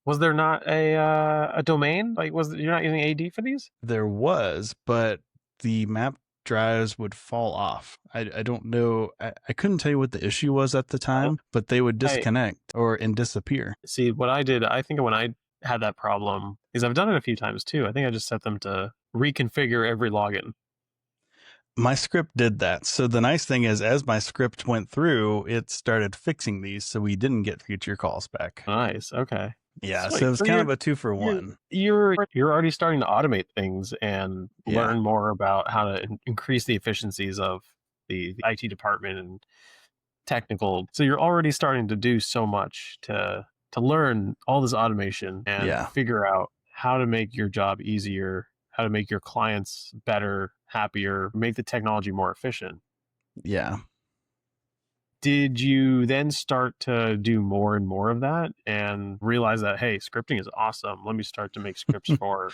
Was there not a domain? Like, you're not using AD for these?
there was, but the map drives would fall off. I don't know. I couldn't tell you what the issue was at the time, but they would
I
disconnect and disappear.
see what I did. I think when I had that problem, because I've done it a few times too. I think I just set them to reconfigure every login.
My script did that. So the nice thing is, as my script went through, it started fixing these, so we didn't get future calls back.
Nice. Okay.
Yeah,
Sweet.
so it's
So
kind of a 2-for-1.
you're already starting to automate things and
Yeah.
learn more about how to increase the efficiencies of the IT department and technical. So you're already starting to do so much to learn all this automation and
Yeah.
figure out how to make your job easier, how to make your clients better, happier, make the technology more efficient.
Yeah.
Did you then start to do more and more of that and realize that, hey, scripting is awesome? Let me start to make scripts for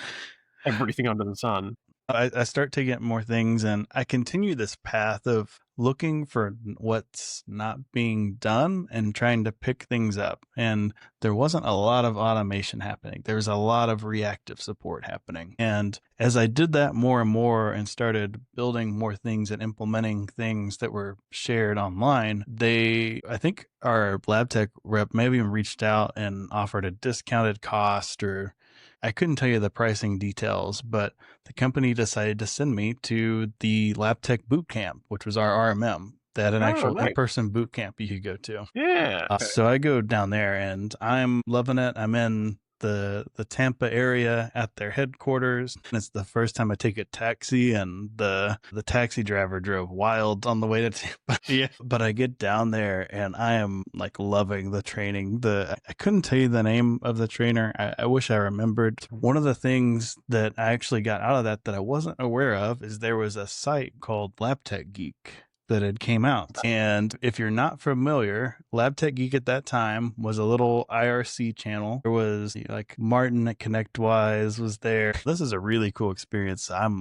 everything under the sun.
I start to get more things, and I continue this path of looking for what's not being done and trying to pick things up. And there wasn't a lot of automation happening. There was a lot of reactive support happening. And as I did that more and more and started building more things and implementing things that were shared online, I think our lab tech rep maybe even reached out and offered a discounted cost, or I couldn't tell you the pricing details, but the company decided to send me to the Lab Tech Boot Camp, which was our RMM. They had an actual
Nice.
in-person boot camp you could go to.
Yeah.
So I go down there and I'm loving it. I'm in the Tampa area at their headquarters. And it's the first time I take a taxi, and the taxi driver drove wild on the way to Tampa. Yeah. But I get down there and I am like loving the training. I couldn't tell you the name of the trainer. I wish I remembered. One of the things that I actually got out of that I wasn't aware of is there was a site called LabTech Geek that had came out. And if you're not familiar, LabTech Geek at that time was a little IRC channel. There was like Martin at ConnectWise was there. This is a really cool experience. I'm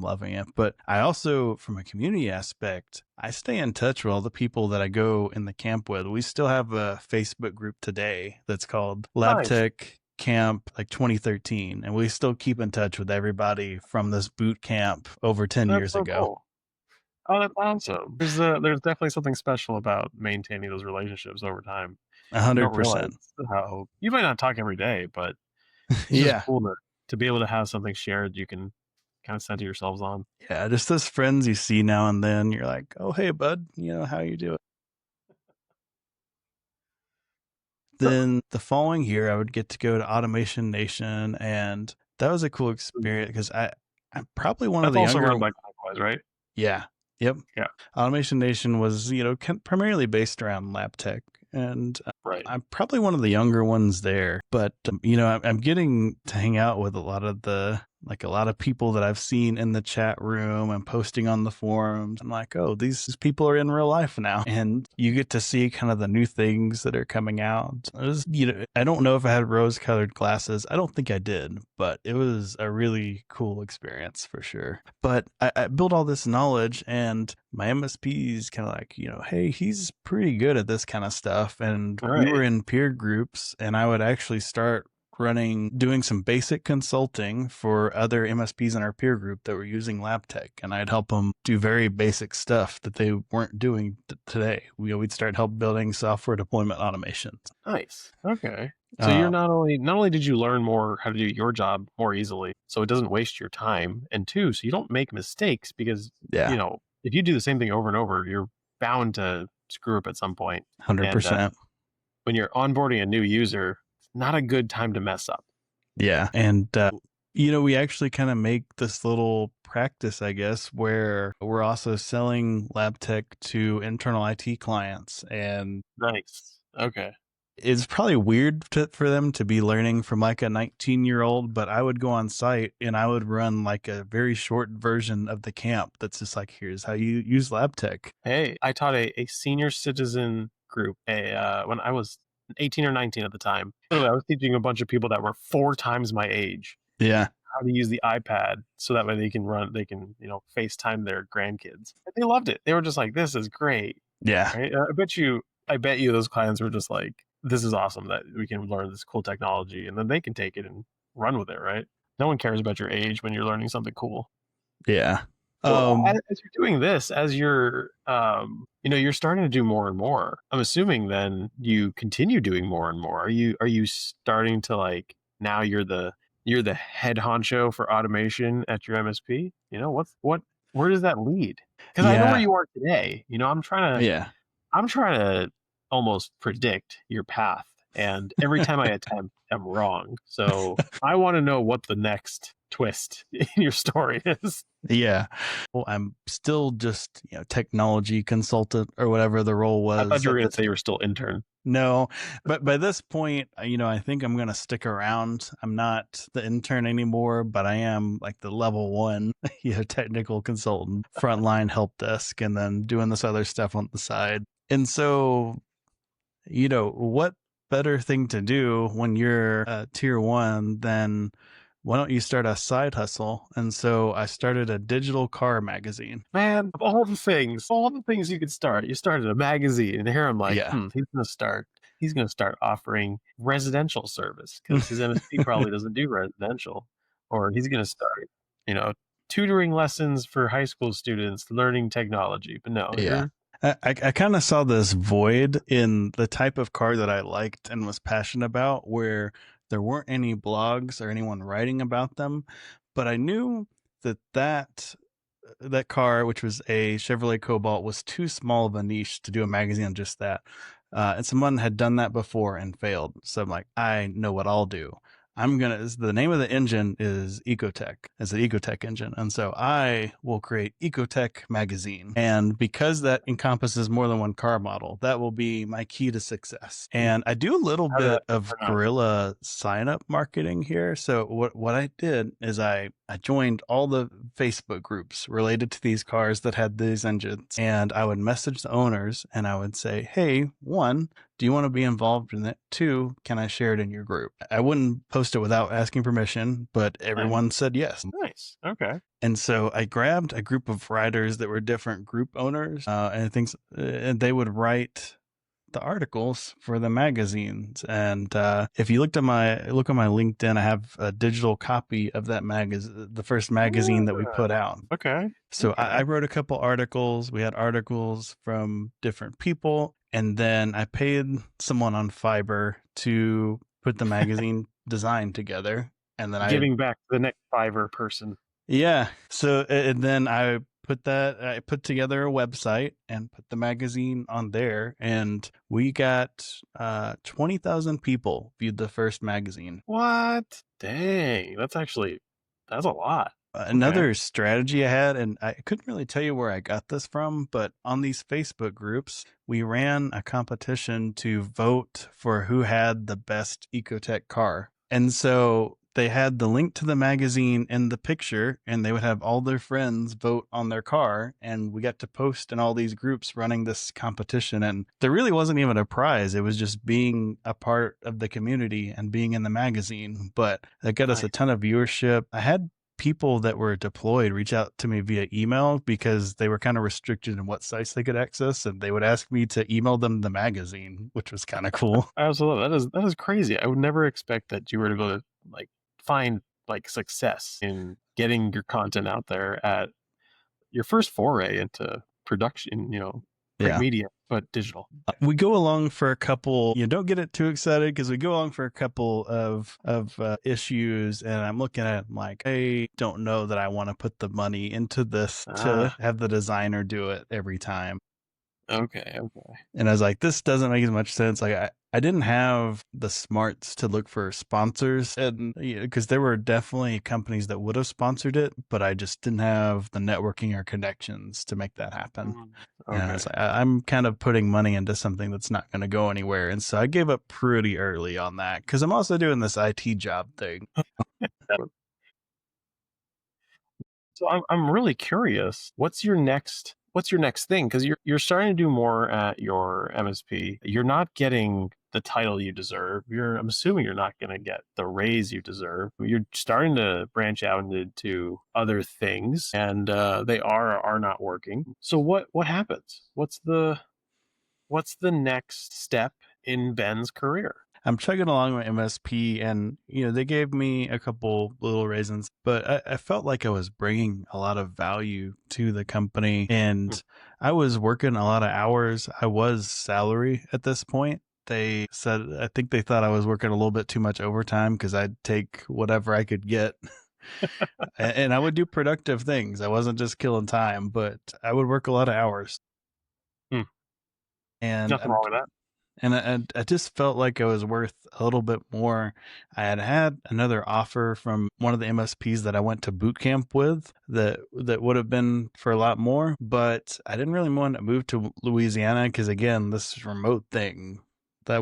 loving it. But I also, from a community aspect, I stay in touch with all the people that I go in the camp with. We still have a Facebook group today that's called LabTech Camp like 2013, and we still keep in touch with everybody from this boot camp over 10 years ago.
Cool. Oh, that's awesome. There's definitely something special about maintaining those relationships over time.
100%.
How you might not talk every day, but it's just cool to be able to have something shared you can kind of center yourselves on.
Yeah, just those friends you see now and then. You're like, oh, hey, bud, how you doing? Then the following year, I would get to go to Automation Nation, and that was a cool experience because I'm probably one of the
That's also
younger.
run by ConnectWise, right?
Yeah. Yep.
Yeah.
Automation Nation was, primarily based around lab tech. And
right.
I'm probably one of the younger ones there. But, I'm getting to hang out with a lot of people that I've seen in the chat room and posting on the forums. I'm like, oh, these people are in real life now. And you get to see kind of the new things that are coming out. I don't know if I had rose-colored glasses. I don't think I did, but it was a really cool experience for sure. But I built all this knowledge, and my MSPs kind of like, hey, he's pretty good at this kind of stuff. And we were in peer groups, and I would actually start doing some basic consulting for other MSPs in our peer group that were using lab tech, and I'd help them do very basic stuff that they weren't doing today. We'd start help building software deployment automations.
Nice. Okay. So you're not only did you learn more how to do your job more easily, so it doesn't waste your time, and two, so you don't make mistakes because if you do the same thing over and over, you're bound to screw up at some point.
100%.
When you're onboarding a new user, it's not a good time to mess up.
Yeah. And, we actually kind of make this little practice, I guess, where we're also selling lab tech to internal IT clients. And
nice. Okay.
It's probably weird for them to be learning from like a 19-year-old, but I would go on site and I would run like a very short version of the camp that's just like, here's how you use lab tech.
Hey, I taught a senior citizen group when I was 18 or 19 at the time. Literally, I was teaching a bunch of people that were 4 times my age.
Yeah.
How to use the iPad so that way they can FaceTime their grandkids. And they loved it. They were just like, this is great.
Yeah.
Right? I bet you those clients were just like, this is awesome that we can learn this cool technology, and then they can take it and run with it, right? No one cares about your age when you're learning something cool.
Yeah.
Well, as you're doing this, as you're, you're starting to do more and more. I'm assuming then you continue doing more and more. Are you starting to like now you're the head honcho for automation at your MSP? Where does that lead? Because I know where you are today. I'm trying to almost predict your path, and every time I attempt, I'm wrong. So I want to know what the next twist in your story is.
Yeah. Well, I'm still just, technology consultant or whatever the role was.
I thought you were going to say you were still intern.
No, but by this point, I think I'm going to stick around. I'm not the intern anymore, but I am like the level 1, technical consultant, frontline help desk, and then doing this other stuff on the side. And so, what better thing to do when you're tier 1 than why don't you start a side hustle? And so I started a digital car magazine.
Man, of all the things you could start, you started a magazine, and here I'm like, he's going to start offering residential service because his MSP probably doesn't do residential, or he's going to start, tutoring lessons for high school students learning technology. But no,
I kind of saw this void in the type of car that I liked and was passionate about, where there weren't any blogs or anyone writing about them, but I knew that car, which was a Chevrolet Cobalt, was too small of a niche to do a magazine on just that. And someone had done that before and failed. So I'm like, I know what I'll do. The name of the engine is Ecotech. It's an Ecotech engine. And so I will create Ecotech magazine. And because that encompasses more than one car model, that will be my key to success. And I do a little bit of guerrilla sign-up marketing here. So what I did is I joined all the Facebook groups related to these cars that had these engines. And I would message the owners and I would say, hey, 1, do you want to be involved in it? 2, can I share it in your group? I wouldn't post it without asking permission, but everyone said yes.
Nice. Okay.
And so I grabbed a group of writers that were different group owners and and they would write the articles for the magazines. And if you look on my LinkedIn, I have a digital copy of that the first magazine that we put out.
Okay.
So I wrote a couple articles. We had articles from different people. And then I paid someone on Fiverr to put the magazine design together. And then
giving back to the next Fiverr person.
Yeah. So, and then I put together a website and put the magazine on there, and we got 20,000 people viewed the first magazine.
What? Dang. That's a lot.
Another strategy I had, and I couldn't really tell you where I got this from, but on these Facebook groups, we ran a competition to vote for who had the best Ecotech car. And so they had the link to the magazine in the picture, and they would have all their friends vote on their car. And we got to post in all these groups running this competition. And there really wasn't even a prize. It was just being a part of the community and being in the magazine. But that got us a ton of viewership. I had people that were deployed reach out to me via email because they were kind of restricted in what sites they could access, and they would ask me to email them the magazine, which was kind of cool.
Absolutely. That is crazy. I would never expect that you were able to like find like success in getting your content out there at your first foray into production, print
Yeah.
media, but digital.
We go along for a couple, don't get it too excited because we go along for a couple of issues, and I'm looking at it, I'm like, I don't know that I want to put the money into this to
Ah,
have the designer do it every time.
okay, okay.
And I was like, this doesn't make as much sense. Like I didn't have the smarts to look for sponsors, and because there were definitely companies that would have sponsored it, but I just didn't have the networking or connections to make that happen.
Mm,
And I
okay.
was like, I'm kind of putting money into something that's not going to go anywhere. And so I gave up pretty early on that because I'm also doing this IT job thing.
So I'm really curious. What's your next thing? Because you're starting to do more at your MSP. You're not getting the title you deserve. I'm assuming you're not going to get the raise you deserve. You're starting to branch out into other things, and they are not working. So what happens? What's the next step in Ben's career?
I'm chugging along with MSP, and they gave me a couple little raisins, but I felt like I was bringing a lot of value to the company, and I was working a lot of hours. I was salary at this point. They said, I think they thought I was working a little bit too much overtime because I'd take whatever I could get. And I would do productive things. I wasn't just killing time, but I would work a lot of hours.
Hmm.
And
Nothing wrong with that.
and I just felt like I was worth a little bit more. I had another offer from one of the MSPs that I went to boot camp with that would have been for a lot more, but I didn't really want to move to Louisiana because again, this remote thing that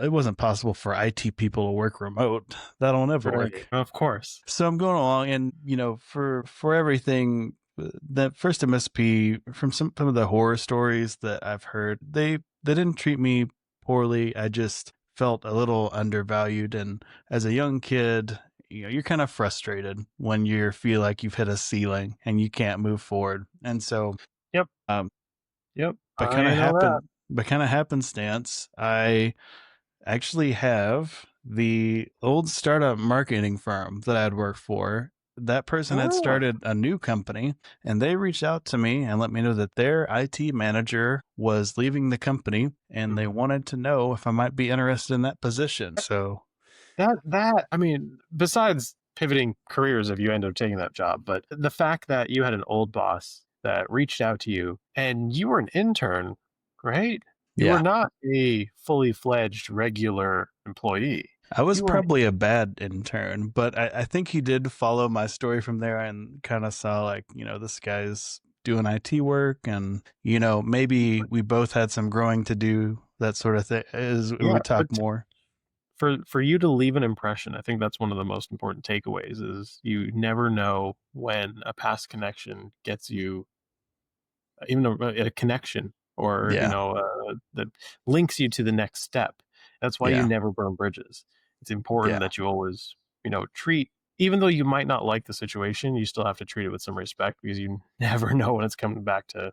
it wasn't possible for IT people to work remote. That'll never
Right.
work.
Of course.
So I'm going along, and for everything, that first MSP, from some of the horror stories that I've heard, they didn't treat me poorly. I just felt a little undervalued, and as a young kid, you're kind of frustrated when you feel like you've hit a ceiling and you can't move forward. And so,
Yep.
um,
Yep.
by kind
I
of
know that.
happenstance, I actually have the old startup marketing firm that I'd worked for. That person had
Ah,
started a new company, and they reached out to me and let me know that their IT manager was leaving the company and they
mhm.
wanted to know if I might be interested in that position. So,
That I mean, besides pivoting careers if you end up taking that job, but the fact that you had an old boss that reached out to you and you were an intern, right? You were
yeah,
not a fully fledged regular employee.
I was
You were
probably a bad intern, but I think he did follow my story from there and kind of saw, like, this guy's doing IT work, and, maybe we both had some growing to do, that sort of thing, as we
yeah,
would talk
but
more.
for you to leave an impression, I think that's one of the most important takeaways is you never know when a past connection gets you even a connection or
Yeah.
that links you to the next step. That's why you
Yeah.
never burn bridges. It's important
Yeah.
that you always treat, even though you might not like the situation, you still have to treat it with some respect because you never know when it's coming back to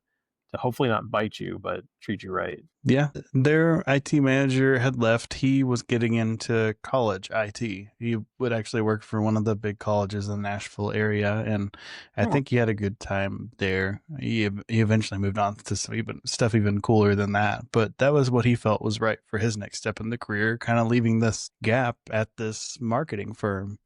hopefully not bite you but treat you right.
Yeah. Their IT manager had left. He was getting into college IT. He would actually work for one of the big colleges in the Nashville area, and I
Hmm.
think he had a good time there. He eventually moved on to some stuff even cooler than that, but that was what he felt was right for his next step in the career, kind of leaving this gap at this marketing firm.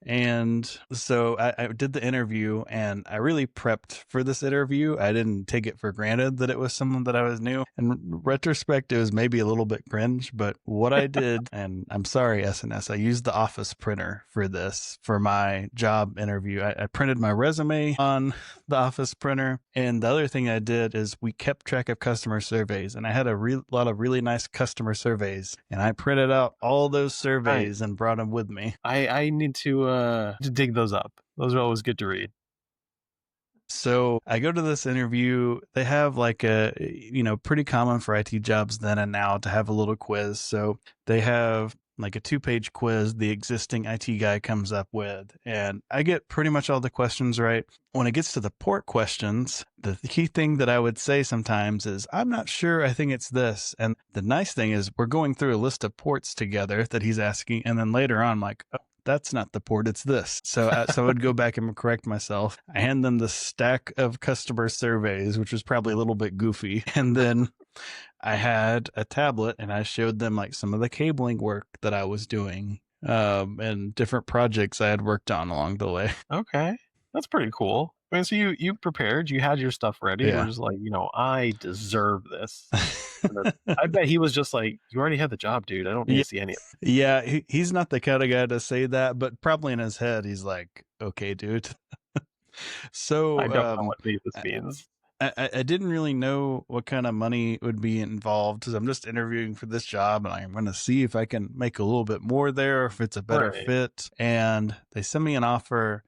And so I did the interview, and I really prepped for this interview. I didn't take it for granted that it was someone that I was new. In retrospect, it was maybe a little bit cringe, but what I did, and I'm sorry, SNS, I used the office printer for this, for my job interview. I printed my resume on the office printer. And the other thing I did is we kept track of customer surveys, and I had a lot of really nice customer surveys, and I printed out all those
Nice.
surveys and brought them with me.
I need to dig those up. Those are always good to read.
So I go to this interview. They have like pretty common for IT jobs then and now to have a little quiz. So they have like a 2-page quiz the existing IT guy comes up with, and I get pretty much all the questions right. When it gets to the port questions, the key thing that I would say sometimes is, I'm not sure, I think it's this. And the nice thing is we're going through a list of ports together that he's asking, and then later on I'm like, oh, that's not the port, it's this. So I would go back and correct myself. I hand them the stack of customer surveys, which was probably a little bit goofy, and then I had a tablet and I showed them like some of the cabling work that I was doing, and different projects I had worked on along the way.
Okay. That's pretty cool. I mean, so you prepared, you had your stuff ready. You were
Yeah.
just like, I deserve this. I bet he was just like, you already had the job, dude. I don't need
Yeah.
to see any of it.
Yeah. He's not the kind of guy to say that, but probably in his head, he's like, okay, dude.
I
So,
don't know what this means.
I didn't really know what kind of money would be involved because I'm just interviewing for this job and I'm going to see if I can make a little bit more there, or if it's a better
Right.
fit. And they send me an offer,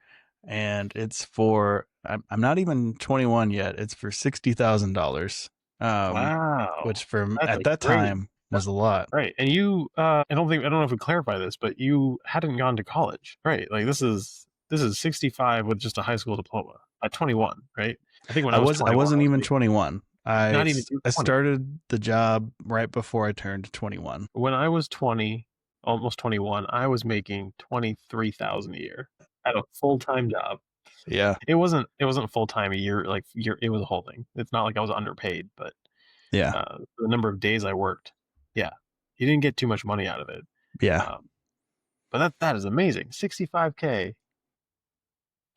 and it's for, I'm not even 21 yet. It's for $60,000,
Wow.
which for
That's
at
like
that
great.
time was a lot.
Right. And you I don't know if we clarify this, but you hadn't gone to college. Right. Like this is 65 with just a high school diploma at 21, right? I think when I was
I
21, I
wasn't
was
even
making
21.
not even
I
20.
started the job right before I turned 21.
When I was 20, almost 21, I was making 23,000 a year at a full-time job.
Yeah.
It wasn't full-time a year, like it was a whole thing. It's not like I was underpaid, but
Yeah.
the number of days I worked, yeah, you didn't get too much money out of it.
Yeah.
But that is amazing. 65K.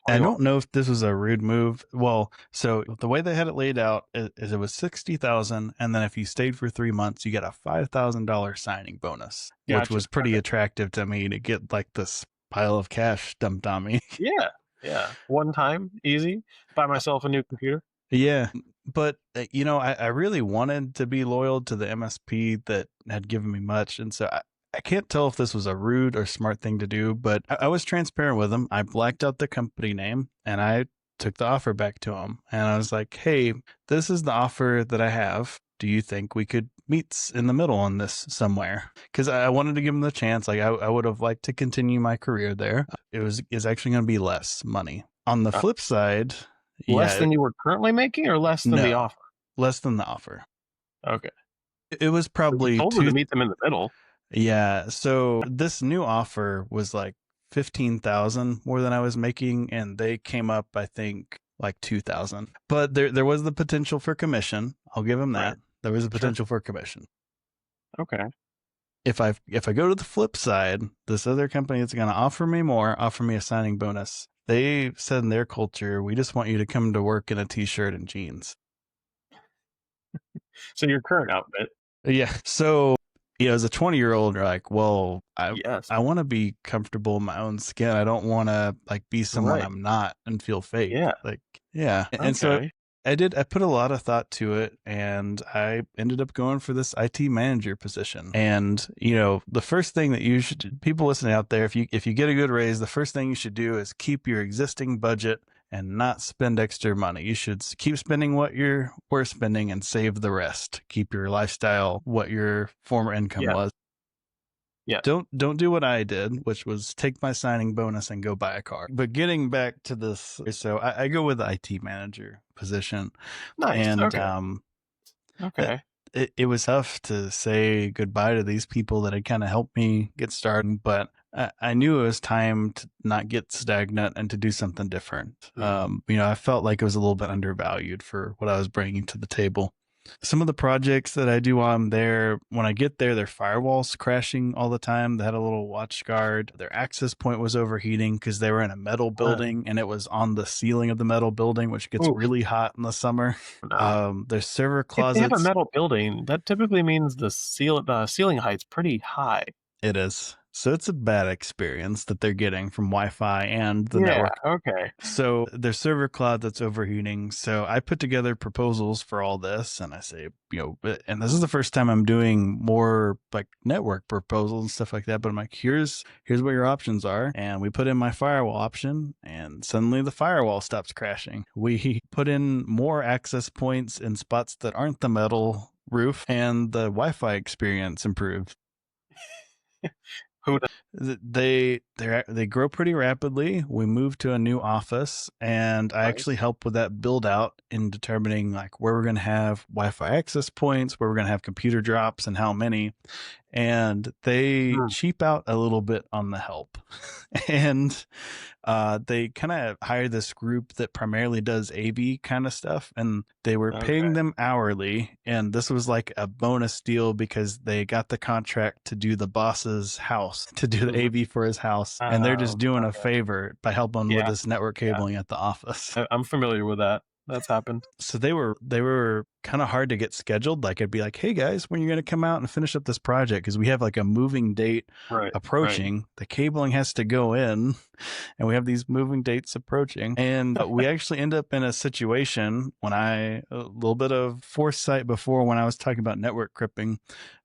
I
21.
don't know if this was a rude move. Well, so the way they had it laid out is it was 60,000, and then if you stayed for 3 months, you get a $5,000 signing bonus, which
Gotcha.
was pretty
Okay.
attractive to me to get like this pile of cash dumped on me.
Yeah. Yeah. One time, easy. Buy myself a new computer.
Yeah. But, I really wanted to be loyal to the MSP that had given me much. And so I can't tell if this was a rude or smart thing to do, but I was transparent with them. I blacked out the company name and I took the offer back to them. And I was like, hey, this is the offer that I have. Do you think we could meet in the middle on this somewhere? Because I wanted to give them the chance. Like I would have liked to continue my career there. Is actually going to be less money. On the
Uh,
flip side,
Less
yeah,
than you were currently making, or less than the
no,
offer?
less than the offer.
Okay.
It was
But you
probably
told them to meet them in the middle.
yeah. So this new offer was like 15,000 more than I was making, and they came up, I think, like 2,000. But there was the potential for commission. I'll give them that.
Right.
There was a
Sure.
potential for commission.
Okay.
If I go to the flip side, this other company that's going to offer me more, offer me a signing bonus. They said in their culture, we just want you to come to work in a t-shirt and jeans.
So your current outfit.
Yeah. So, as a 20-year-old, you're like, well,
Yes.
I want to be comfortable in my own skin. I don't want to like be someone
Right.
I'm not and feel fake.
Yeah.
Like, yeah. And so
Okay.
I put a lot of thought to it, and I ended up going for this IT manager position. And, the first thing that people listening out there, if you get a good raise, the first thing you should do is keep your existing budget and not spend extra money. You should keep spending what you're worth spending and save the rest. Keep your lifestyle what your former income
Yeah.
was.
Yeah.
Don't do what I did, which was take my signing bonus and go buy a car. But getting back to this, so I go with the IT manager position.
Nice.
And
Okay. Okay.
it was tough to say goodbye to these people that had kind of helped me get started, but I knew it was time to not get stagnant and to do something different. I felt like it was a little bit undervalued for what I was bringing to the table. Some of the projects that I do while I'm there, when I get there, their firewall's crashing all the time. They had a little watch guard. Their access point was overheating because they were in a metal building and it was on the ceiling of the metal building, which gets
Oof.
really hot in the summer.
No.
Their server
If they have a
closets.
metal building, that typically means the ceiling height's pretty high.
It is. So it's a bad experience that they're getting from Wi-Fi and the
Yeah.
network.
Okay.
So their server cloud that's overheating. So I put together proposals for all this, and I say, and this is the first time I'm doing more like network proposals and stuff like that. But I'm like, here's what your options are, and we put in my firewall option, and suddenly the firewall stops crashing. We put in more access points in spots that aren't the metal roof, and the Wi-Fi experience improved.
Who
They grow pretty rapidly. We moved to a new office, and I
Nice.
actually helped with that build out in determining like where we're going to have Wi-Fi access points, where we're going to have computer drops, and how many. And they
Hmm.
cheap out a little bit on the help, and they kind of hired this group that primarily does AV kind of stuff, and they were
Okay.
paying them hourly. And this was like a bonus deal because they got the contract to do the boss's house, to do the
Mhm.
AV for his house, and they're just doing a
Okay.
favor by helping with
Yeah,
this network
yeah.
cabling at the office.
I'm familiar with that. That's happened.
So they were kind of hard to get scheduled. Like I'd be like, "Hey guys, when are you going to come out and finish up this project? Because we have like a moving date
Right, right.
approaching. The cabling has to go in, and we have these moving dates approaching." And we actually end up in a situation when a little bit of foresight before when I was talking about network cripping.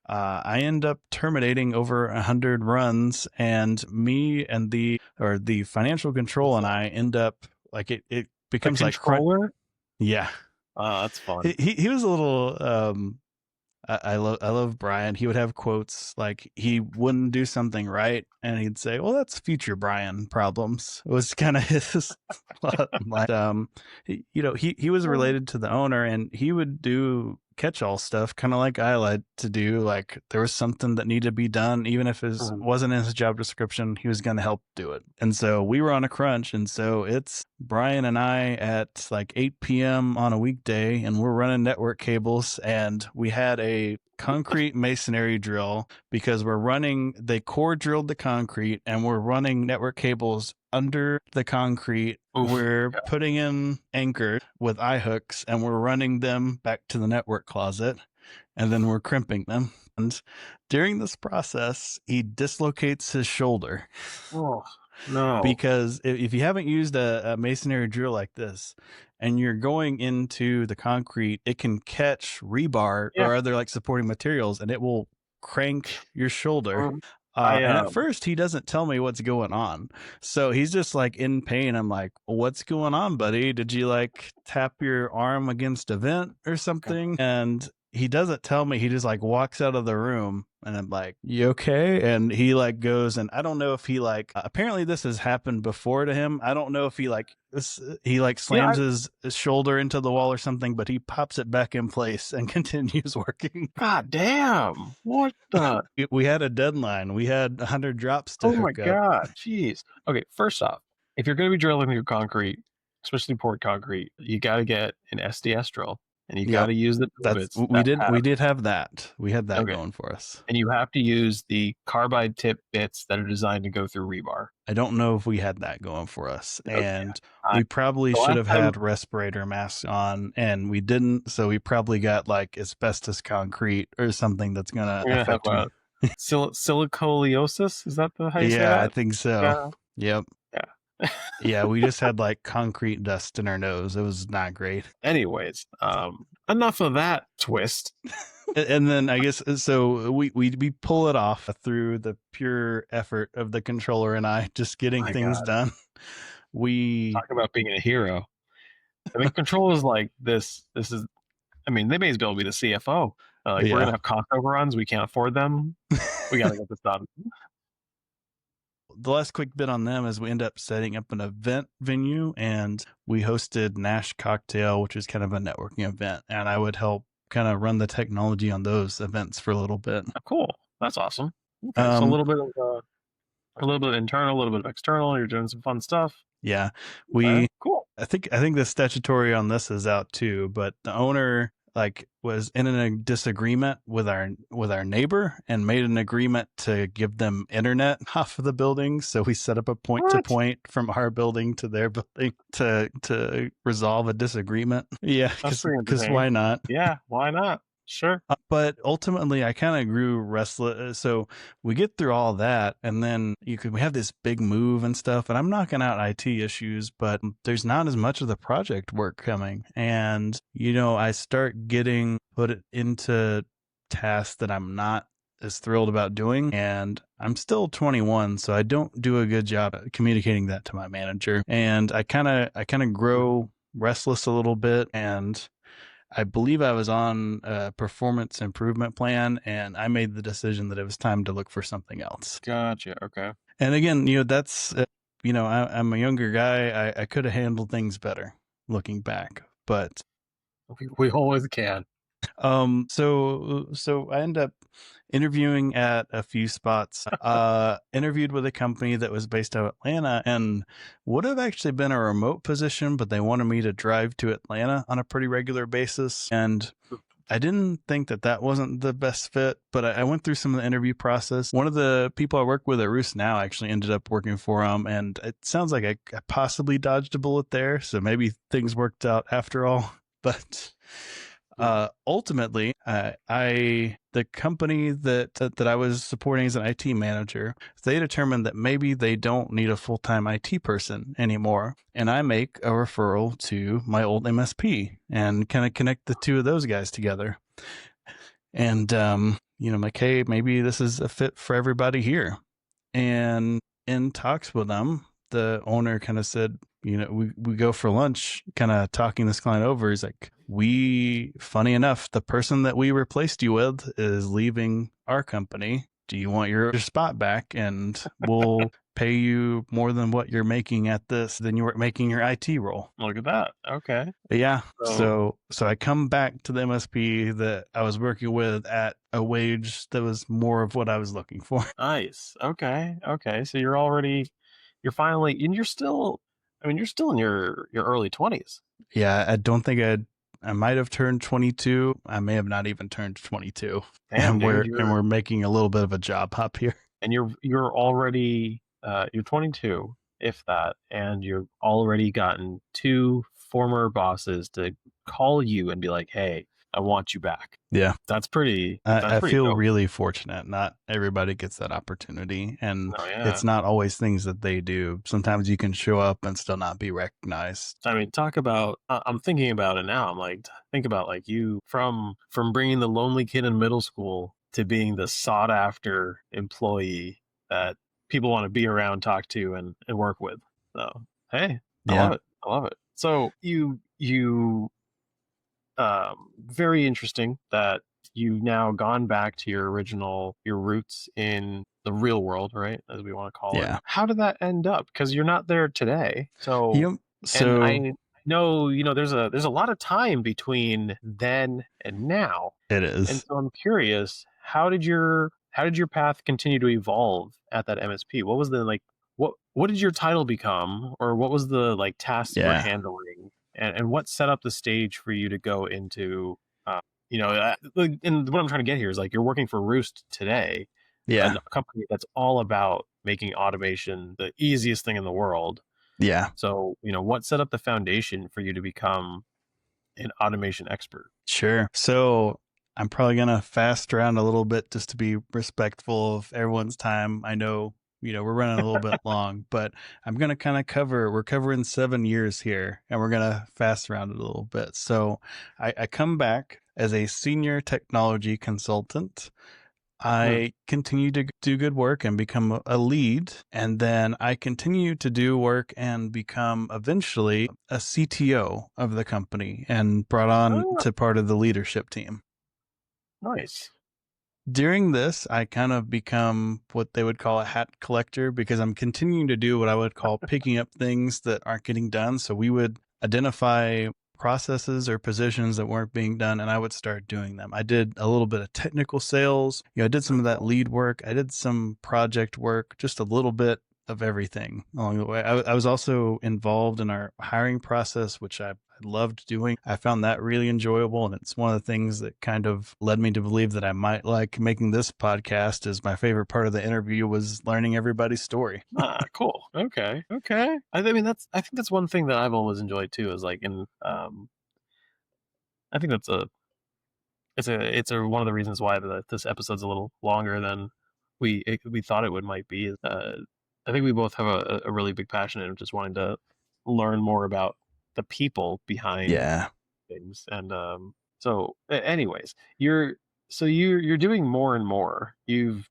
I end up terminating over 100 runs, and me and the financial control and I end up like it
The
becomes like crunch.
controller?
Yeah,
That's fun.
he was a little I love Brian. He would have quotes like he wouldn't do something right, and he'd say, "Well, that's future Brian problems." It was kind of his like he was related to the owner, and he would do catch-all stuff, kind of like I like to do. Like there was something that needed to be done, even if it
Mhm.
wasn't in his job description, he was going to help do it. And so we were on a crunch, and so it's Brian and I at like 8 p.m. on a weekday, and we're running network cables, and we had a concrete masonry drill because they core drilled the concrete, and we're running network cables under the concrete.
Oof.
We're
Okay.
putting in anchored with eye hooks, and we're running them back to the network closet, and then we're crimping them. And during this process, he dislocates his shoulder.
Oh, no.
Because if you haven't used a masonry drill like this and you're going into the concrete, it can catch rebar
Yeah.
or other like supporting materials, and it will crank your shoulder.
Mhm. I,
And at first, he doesn't tell me what's going on. So he's just like in pain. I'm like, "What's going on, buddy? Did you like tap your arm against a vent or something?" And he doesn't tell me. He just like walks out of the room, and I'm like, "You okay?" And he like goes, and I don't know if he like apparently this has happened before to him. I don't know if he like
yeah,
slams his shoulder into the wall or something, but he pops it back in place and continues working.
God damn. What the?
We had a deadline. We had 100 drops to
Oh my
hook up.
God. Jeez. Okay, first off, if you're going to be drilling your concrete, especially poured concrete, you got to get an SDS drill and you got
Yep.
to use the
That's
divots that
we
have,
did have that. We had that
okay,
going for us.
and you have to use the carbide tip bits that are designed to go through rebar.
I don't know if we had that going for us.
Okay.
And
I,
we probably
the
should
last
have
time,
had respirator masks on, and we didn't. So we probably got like asbestos concrete or something that's going to
we're going to have
affect me.
silicosis. Is that how you say
Yeah, I
that?
think so.
Yeah.
Yep.
Yeah.
Yeah, we just had like concrete dust in our nose. It was not great.
Anyways, enough of that twist.
And then I guess so we pull it off through the pure effort of the controller and I just getting
My
things
God,
done. We
talk about being a hero. I mean, control is like this. This is, I mean, they may as well be the CFO. Like, we're
yeah.
gonna have cost overruns. We can't afford them. We got to get this done.
The last quick bit on them is we end up setting up an event venue, and we hosted Nash Cocktail, which is kind of a networking event, and I would help kind of run the technology on those events for a little bit.
Oh, cool. That's awesome. Okay, so
Um,
a little bit of internal, a little bit of external. You're doing some fun stuff.
yeah,
Okay,
we
cool.
I think the statutory on this is out too, but the owner like was in a disagreement with our neighbor and made an agreement to give them internet off of the building. So we set up a point to
What?
point from our building to their building to resolve a disagreement. Yeah,
That's pretty
because
entertaining.
why not?
Yeah, why not? Sure.
But ultimately, I kind of grew restless. So we get through all that, and then we have this big move and stuff. And I'm knocking out IT issues, but there's not as much of the project work coming. And I start getting put into tasks that I'm not as thrilled about doing. And I'm still 21, so I don't do a good job at communicating that to my manager. And I kind of grow restless a little bit, and I believe I was on a performance improvement plan, and I made the decision that it was time to look for something else.
Gotcha. Okay.
And again, that's, I'm a younger guy. I could have handled things better looking back, but
We always can.
so I ended up interviewing at a few spots. Interviewed with a company that was based out of Atlanta and would have actually been a remote position, but they wanted me to drive to Atlanta on a pretty regular basis. And I didn't think that wasn't the best fit, but I went through some of the interview process. One of the people I work with at Rewst now actually ended up working for him, and it sounds like I possibly dodged a bullet there. So maybe things worked out after all. But ultimately, the company that I was supporting as an IT manager, they determined that maybe they don't need a full-time IT person anymore, and I make a referral to my old MSP and kind of connect the two of those guys together. And like, hey, maybe this is a fit for everybody here. And in talks with them, the owner kind of said, we go for lunch, kind of talking this client over. He's like, funny enough, the person that we replaced you with is leaving our company. Do you want your spot back? And we'll pay you more than what you're making than you were making your IT role.
Look at that. Okay.
Yeah. So I come back to the MSP that I was working with at a wage that was more of what I was looking for.
Nice. Okay. So you're finally, and you're still in your early 20s.
Yeah. I don't think I might have turned 22. I may have not even turned 22.
Damn,
and
dude,
we're making a little bit of a job hop here.
And you're already you're 22, if that, and you've already gotten two former bosses to call you and be like, "Hey, I want you back."
Yeah.
That's pretty.
I feel
dope.
really fortunate. Not everybody gets that opportunity, and
Oh, yeah.
it's not always things that they do. Sometimes you can show up and still not be recognized.
I mean, talk about. I'm thinking about it now. I'm like, think about like you from bringing the lonely kid in middle school to being the sought after employee that people want to be around, talk to, and work with. So, hey, I
Yeah.
love it. I love it. So you very interesting that you've now gone back to your roots in the real world, right? As we want to call it. How did that end up? Because you're not there today. So, and I know, there's a lot of time between then and now.
It is.
And so I'm curious, how did your path continue to evolve at that MSP? What was the what did your title become, or what was the tasks you were handling? And what set up the stage for you to go into, and what I'm trying to get here is you're working for Rewst today, a company that's all about making automation the easiest thing in the world.
Yeah.
So, what set up the foundation for you to become an automation expert?
Sure. So I'm probably going to fast around a little bit just to be respectful of everyone's time. I know, we're running a little bit long, but I'm going to kind of we're covering 7 years here, and we're going to fast around it a little bit. So I come back as a senior technology consultant. I continue to do good work and become a lead. And then I continue to do work and become eventually a CTO of the company and brought on to part of the leadership team.
Nice.
During this, I kind of become what they would call a hat collector, because I'm continuing to do what I would call picking up things that aren't getting done. So we would identify processes or positions that weren't being done, and I would start doing them. I did a little bit of technical sales. I did some of that lead work. I did some project work, just a little bit of everything along the way. I was also involved in our hiring process, which I loved doing. I found that really enjoyable, and it's one of the things that kind of led me to believe that I might like making this podcast. As my favorite part of the interview was learning everybody's story.
Cool. Okay. I mean, I think that's one thing that I've always enjoyed too, is I think it's one of the reasons why this episode's a little longer than we thought it might be. I think we both have a really big passion in just wanting to learn more about the people behind things. And so anyways, you're doing more and more. You've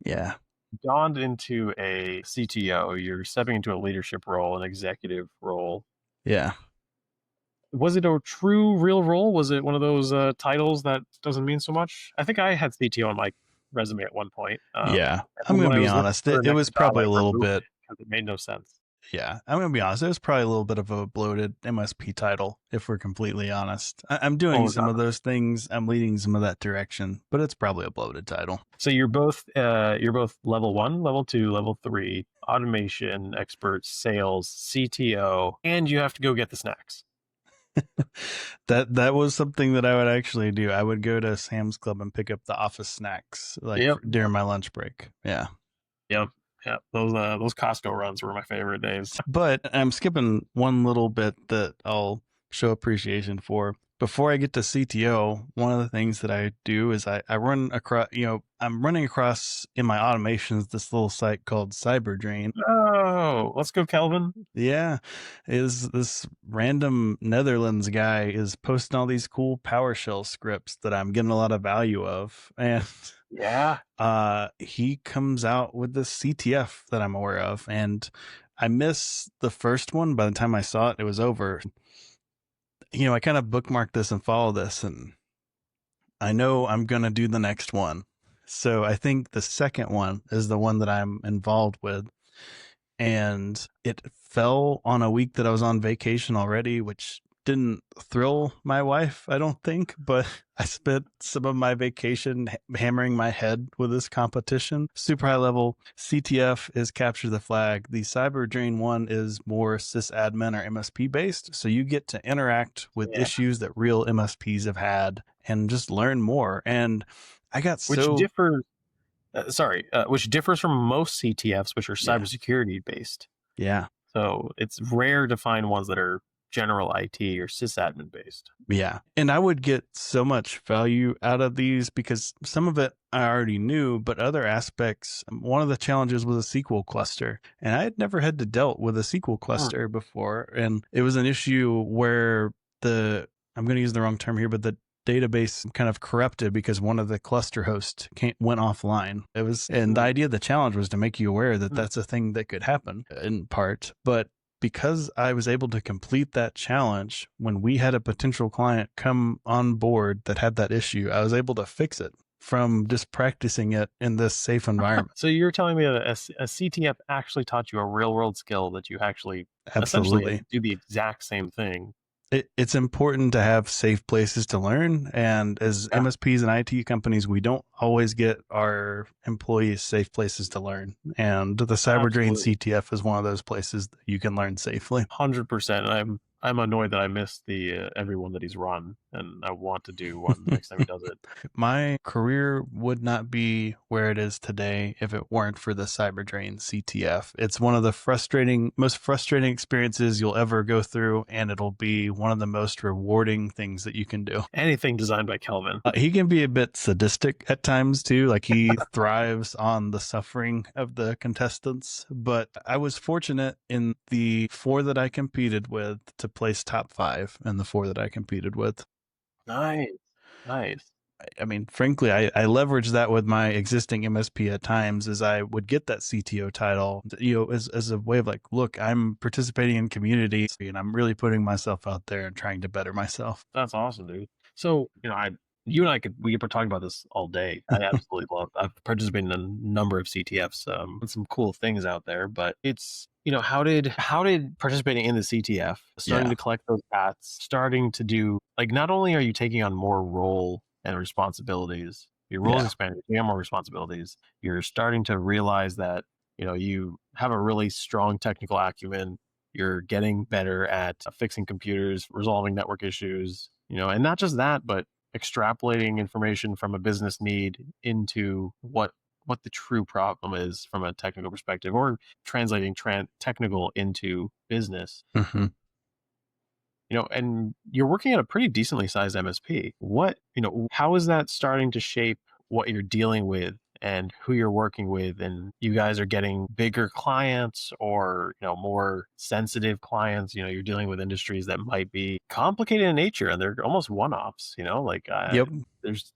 dawned into a CTO. You're stepping into a leadership role, an executive role.
Yeah.
Was it a true real role? Was it one of those titles that doesn't mean so much? I think I had CTO on my resume at one point.
Yeah,
And
I'm
then
going
when
to
I
be
was looking
honest.
for the
It
next
was
job,
probably
I
a little
removed
bit.
it because it made no sense.
Yeah, I'm going to be honest. It was probably a little bit of a bloated MSP title, if we're completely honest. I'm doing
Oh,
some of those things. I'm leading some of that direction, but it's probably a bloated title.
so you're both level 1, level 2, level 3, automation experts, sales, CTO, and you have to go get the snacks.
That was something that I would actually do. I would go to Sam's Club and pick up the office snacks
Yep.
during my lunch break. Yeah.
Yep. Yep. Those Costco runs were my favorite days.
But I'm skipping one little bit that I'll show appreciation for. Before I get to CTO, one of the things that I do is I run across, I'm running across in my automations this little site called CyberDrain.
Oh, let's go, Kelvin.
Yeah, is this random Netherlands guy is posting all these cool PowerShell scripts that I'm getting a lot of value of, and
Yeah.
he comes out with this CTF that I'm aware of, and I missed the first one. By the time I saw it, it was over. I kind of bookmarked this and follow this, and I know I'm gonna do the next one. So I think the second one is the one that I'm involved with, and it fell on a week that I was on vacation already, which didn't thrill my wife, I don't think, but I spent some of my vacation hammering my head with this competition. Super high level. CTF is capture the flag. The cyber drain one is more sysadmin or MSP based. So you get to interact with issues that real MSPs have had and just learn more. And I got
which differs from most CTFs, which are cybersecurity based.
Yeah.
So it's rare to find ones that are general IT or sysadmin based.
Yeah. And I would get so much value out of these because some of it I already knew, but other aspects, one of the challenges was a SQL cluster. And I had never had to dealt with a SQL cluster before. And it was an issue where I'm going to use the wrong term here, but the database kind of corrupted because one of the cluster hosts went offline. And the idea of the challenge was to make you aware that that's a thing that could happen in part. But because I was able to complete that challenge, when we had a potential client come on board that had that issue, I was able to fix it from just practicing it in this safe environment.
So you're telling me that a CTF actually taught you a real world skill that you actually
Absolutely
essentially do the exact same thing.
It's important to have safe places to learn. And as MSPs and IT companies, we don't always get our employees safe places to learn. And the CyberDrain CTF is one of those places that you can learn safely.
100%. I'm annoyed that I missed the everyone that he's run, and I want to do one next time he does it.
My career would not be where it is today if it weren't for the CyberDrain CTF. It's one of the most frustrating experiences you'll ever go through, and it'll be one of the most rewarding things that you can do.
Anything designed by Kelvin.
He can be a bit sadistic at times too. Like he thrives on the suffering of the contestants. But I was fortunate in the 4 that I competed with to place top 5 in the 4 that I competed with.
Nice.
I mean, frankly, I leveraged that with my existing MSP at times as I would get that CTO title, as a way of like, look, I'm participating in community and I'm really putting myself out there and trying to better myself.
That's awesome, dude. So, you and I we could talk about this all day. I absolutely love. I've participated in a number of CTFs, and some cool things out there. But it's how did participating in the CTF, starting to collect those hats, starting to do like not only are you taking on more role and responsibilities, your role is expanding, you have more responsibilities. You're starting to realize that you have a really strong technical acumen. You're getting better at fixing computers, resolving network issues, and not just that, but extrapolating information from a business need into what the true problem is from a technical perspective, or translating technical into business.
Mm-hmm.
And you're working at a pretty decently sized MSP. How is that starting to shape what you're dealing with and who you're working with? And you guys are getting bigger clients or, more sensitive clients. You're dealing with industries that might be complicated in nature and they're almost one-offs, there's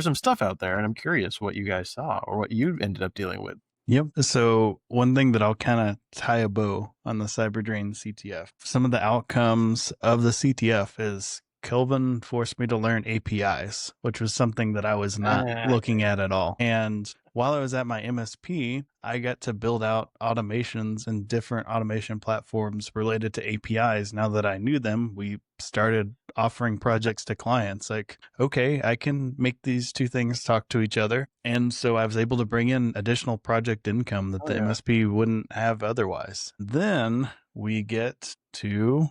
some stuff out there, and I'm curious what you guys saw or what you ended up dealing with.
Yep. So one thing that I'll kind of tie a bow on the CyberDrain CTF, some of the outcomes of the CTF is Kelvin forced me to learn APIs, which was something that I was not looking at all. And while I was at my MSP, I got to build out automations and different automation platforms related to APIs. Now that I knew them, we started offering projects to clients like, okay, I can make these two things talk to each other. And so I was able to bring in additional project income that the MSP wouldn't have otherwise. Then we get to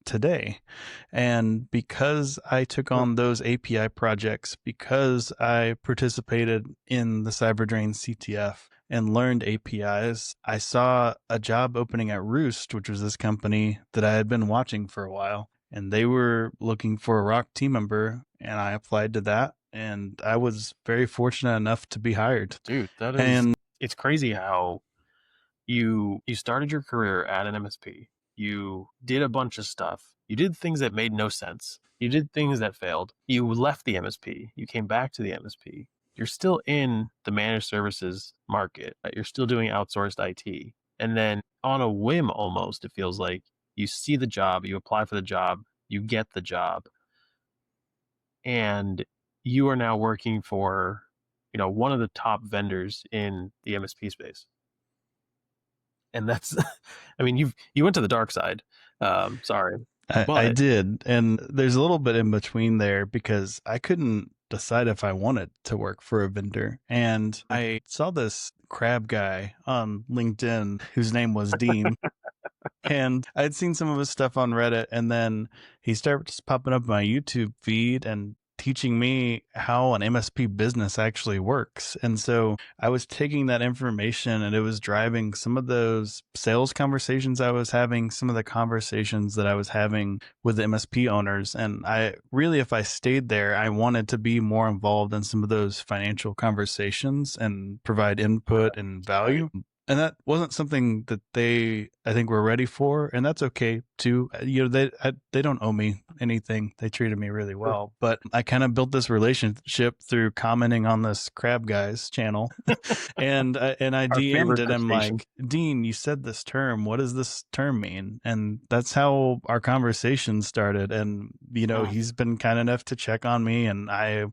today. And because I took on those API projects, because I participated in the CyberDrain CTF and learned APIs, I saw a job opening at Rewst, which was this company that I had been watching for a while. And they were looking for a rock team member, and I applied to that. And I was very fortunate enough to be hired.
Dude, it's crazy how you started your career at an MSP. You did a bunch of stuff. You did things that made no sense. You did things that failed. You left the MSP. You came back to the MSP. You're still in the managed services market. You're still doing outsourced IT. And then on a whim almost, it feels like you see the job, you apply for the job, you get the job, and you are now working for, one of the top vendors in the MSP space. And that's, I mean, you went to the dark side. Sorry.
I did. And there's a little bit in between there because I couldn't decide if I wanted to work for a vendor. And I saw this crab guy on LinkedIn whose name was Dean. And I'd seen some of his stuff on Reddit, and then he starts popping up my YouTube feed and teaching me how an MSP business actually works. And so I was taking that information and it was driving some of those sales conversations I was having, some of the conversations that I was having with the MSP owners. And I really, if I stayed there, I wanted to be more involved in some of those financial conversations and provide input and value. And that wasn't something that I think, were ready for, and that's okay too. They don't owe me anything. They treated me really well, but I kind of built this relationship through commenting on this crab guy's channel, and I DM'd it. I'm like, Dean, you said this term. What does this term mean? And that's how our conversation started. And he's been kind enough to check on me, and I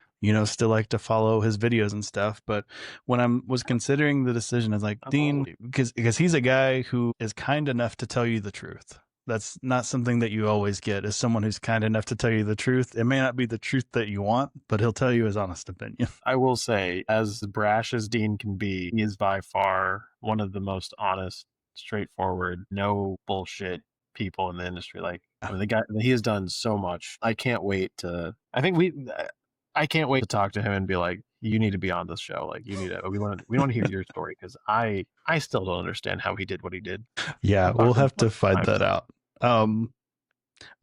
still like to follow his videos and stuff. But when I was considering the decision, I was like, Dean, because he's a guy who is kind enough to tell you the truth. That's not something that you always get, is someone who's kind enough to tell you the truth. It may not be the truth that you want, but he'll tell you his honest opinion.
I will say, as brash as Dean can be, he is by far one of the most honest, straightforward, no bullshit people in the industry. Like, I mean, the guy, he has done so much. I can't wait to talk to him and be like, you need to be on this show. Like, we want to hear your story, because I still don't understand how he did what he did.
Yeah, we'll have to find that out.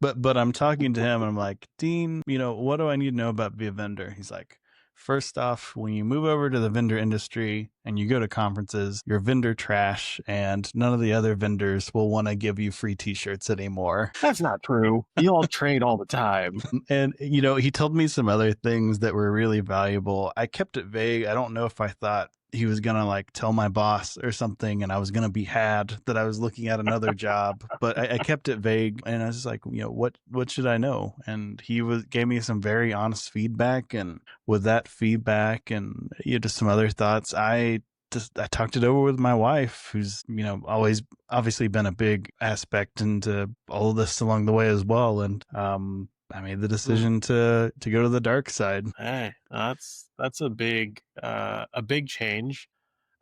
But I'm talking to him and I'm like, Dean, what do I need to know about being a vendor? He's like, first off, when you move over to the vendor industry and you go to conferences, you're vendor trash, and none of the other vendors will want to give you free t-shirts anymore.
That's not true. You all trade all the time.
And, he told me some other things that were really valuable. I kept it vague. I don't know if I thought he was going to like tell my boss or something and I was going to be had that I was looking at another job, but I kept it vague, and I was just like, what should I know? And he gave me some very honest feedback, and with that feedback and just some other thoughts, I talked it over with my wife, who's, always obviously been a big aspect into all of this along the way as well. And, I made the decision to go to the dark side.
Hey, that's a big change.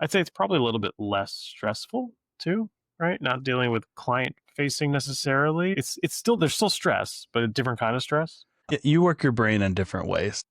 I'd say it's probably a little bit less stressful too, right? Not dealing with client facing necessarily. There's still stress, but a different kind of stress.
You work your brain in different ways.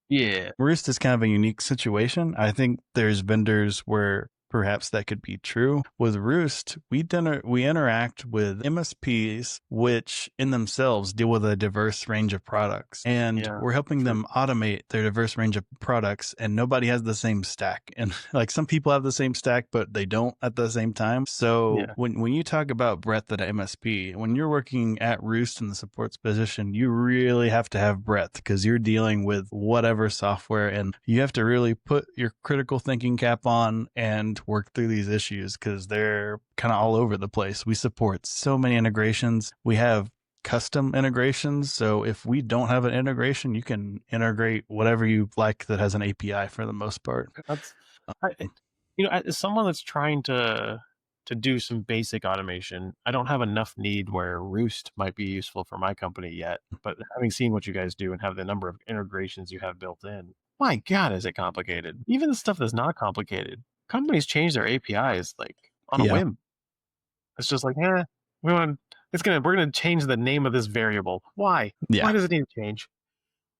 Yeah.
Rewst is kind of a unique situation. I think there's vendors where perhaps that could be true. With Rewst, we interact with MSPs, which in themselves deal with a diverse range of products. And we're helping them automate their diverse range of products, and nobody has the same stack. And like, some people have the same stack, but they don't at the same time. So when you talk about breadth at an MSP, when you're working at Rewst in the supports position, you really have to have breadth, because you're dealing with whatever software, and you have to really put your critical thinking cap on and to work through these issues because they're kind of all over the place. We support so many integrations. We have custom integrations. So if we don't have an integration, you can integrate whatever you like that has an API for the most part.
That's, as someone that's trying to do some basic automation, I don't have enough need where Rewst might be useful for my company yet. But having seen what you guys do and have the number of integrations you have built in, my God, is it complicated? Even the stuff that's not complicated, companies change their APIs like on a
Yeah.
whim. It's just like, we're gonna change the name of this variable. Why?
Yeah.
Why does it need to change?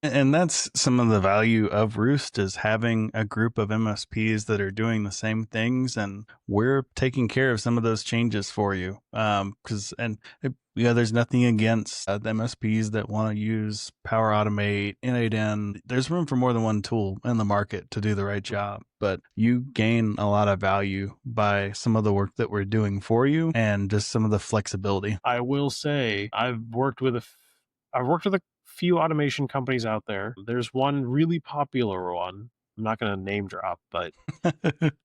And that's some of the value of Rewst is having a group of MSPs that are doing the same things, and we're taking care of some of those changes for you. There's nothing against the MSPs that want to use Power Automate, Innovating. There's room for more than one tool in the market to do the right job, but you gain a lot of value by some of the work that we're doing for you and just some of the flexibility.
I will say I've worked with a few automation companies out there. There's one really popular one. I'm not going to name drop, but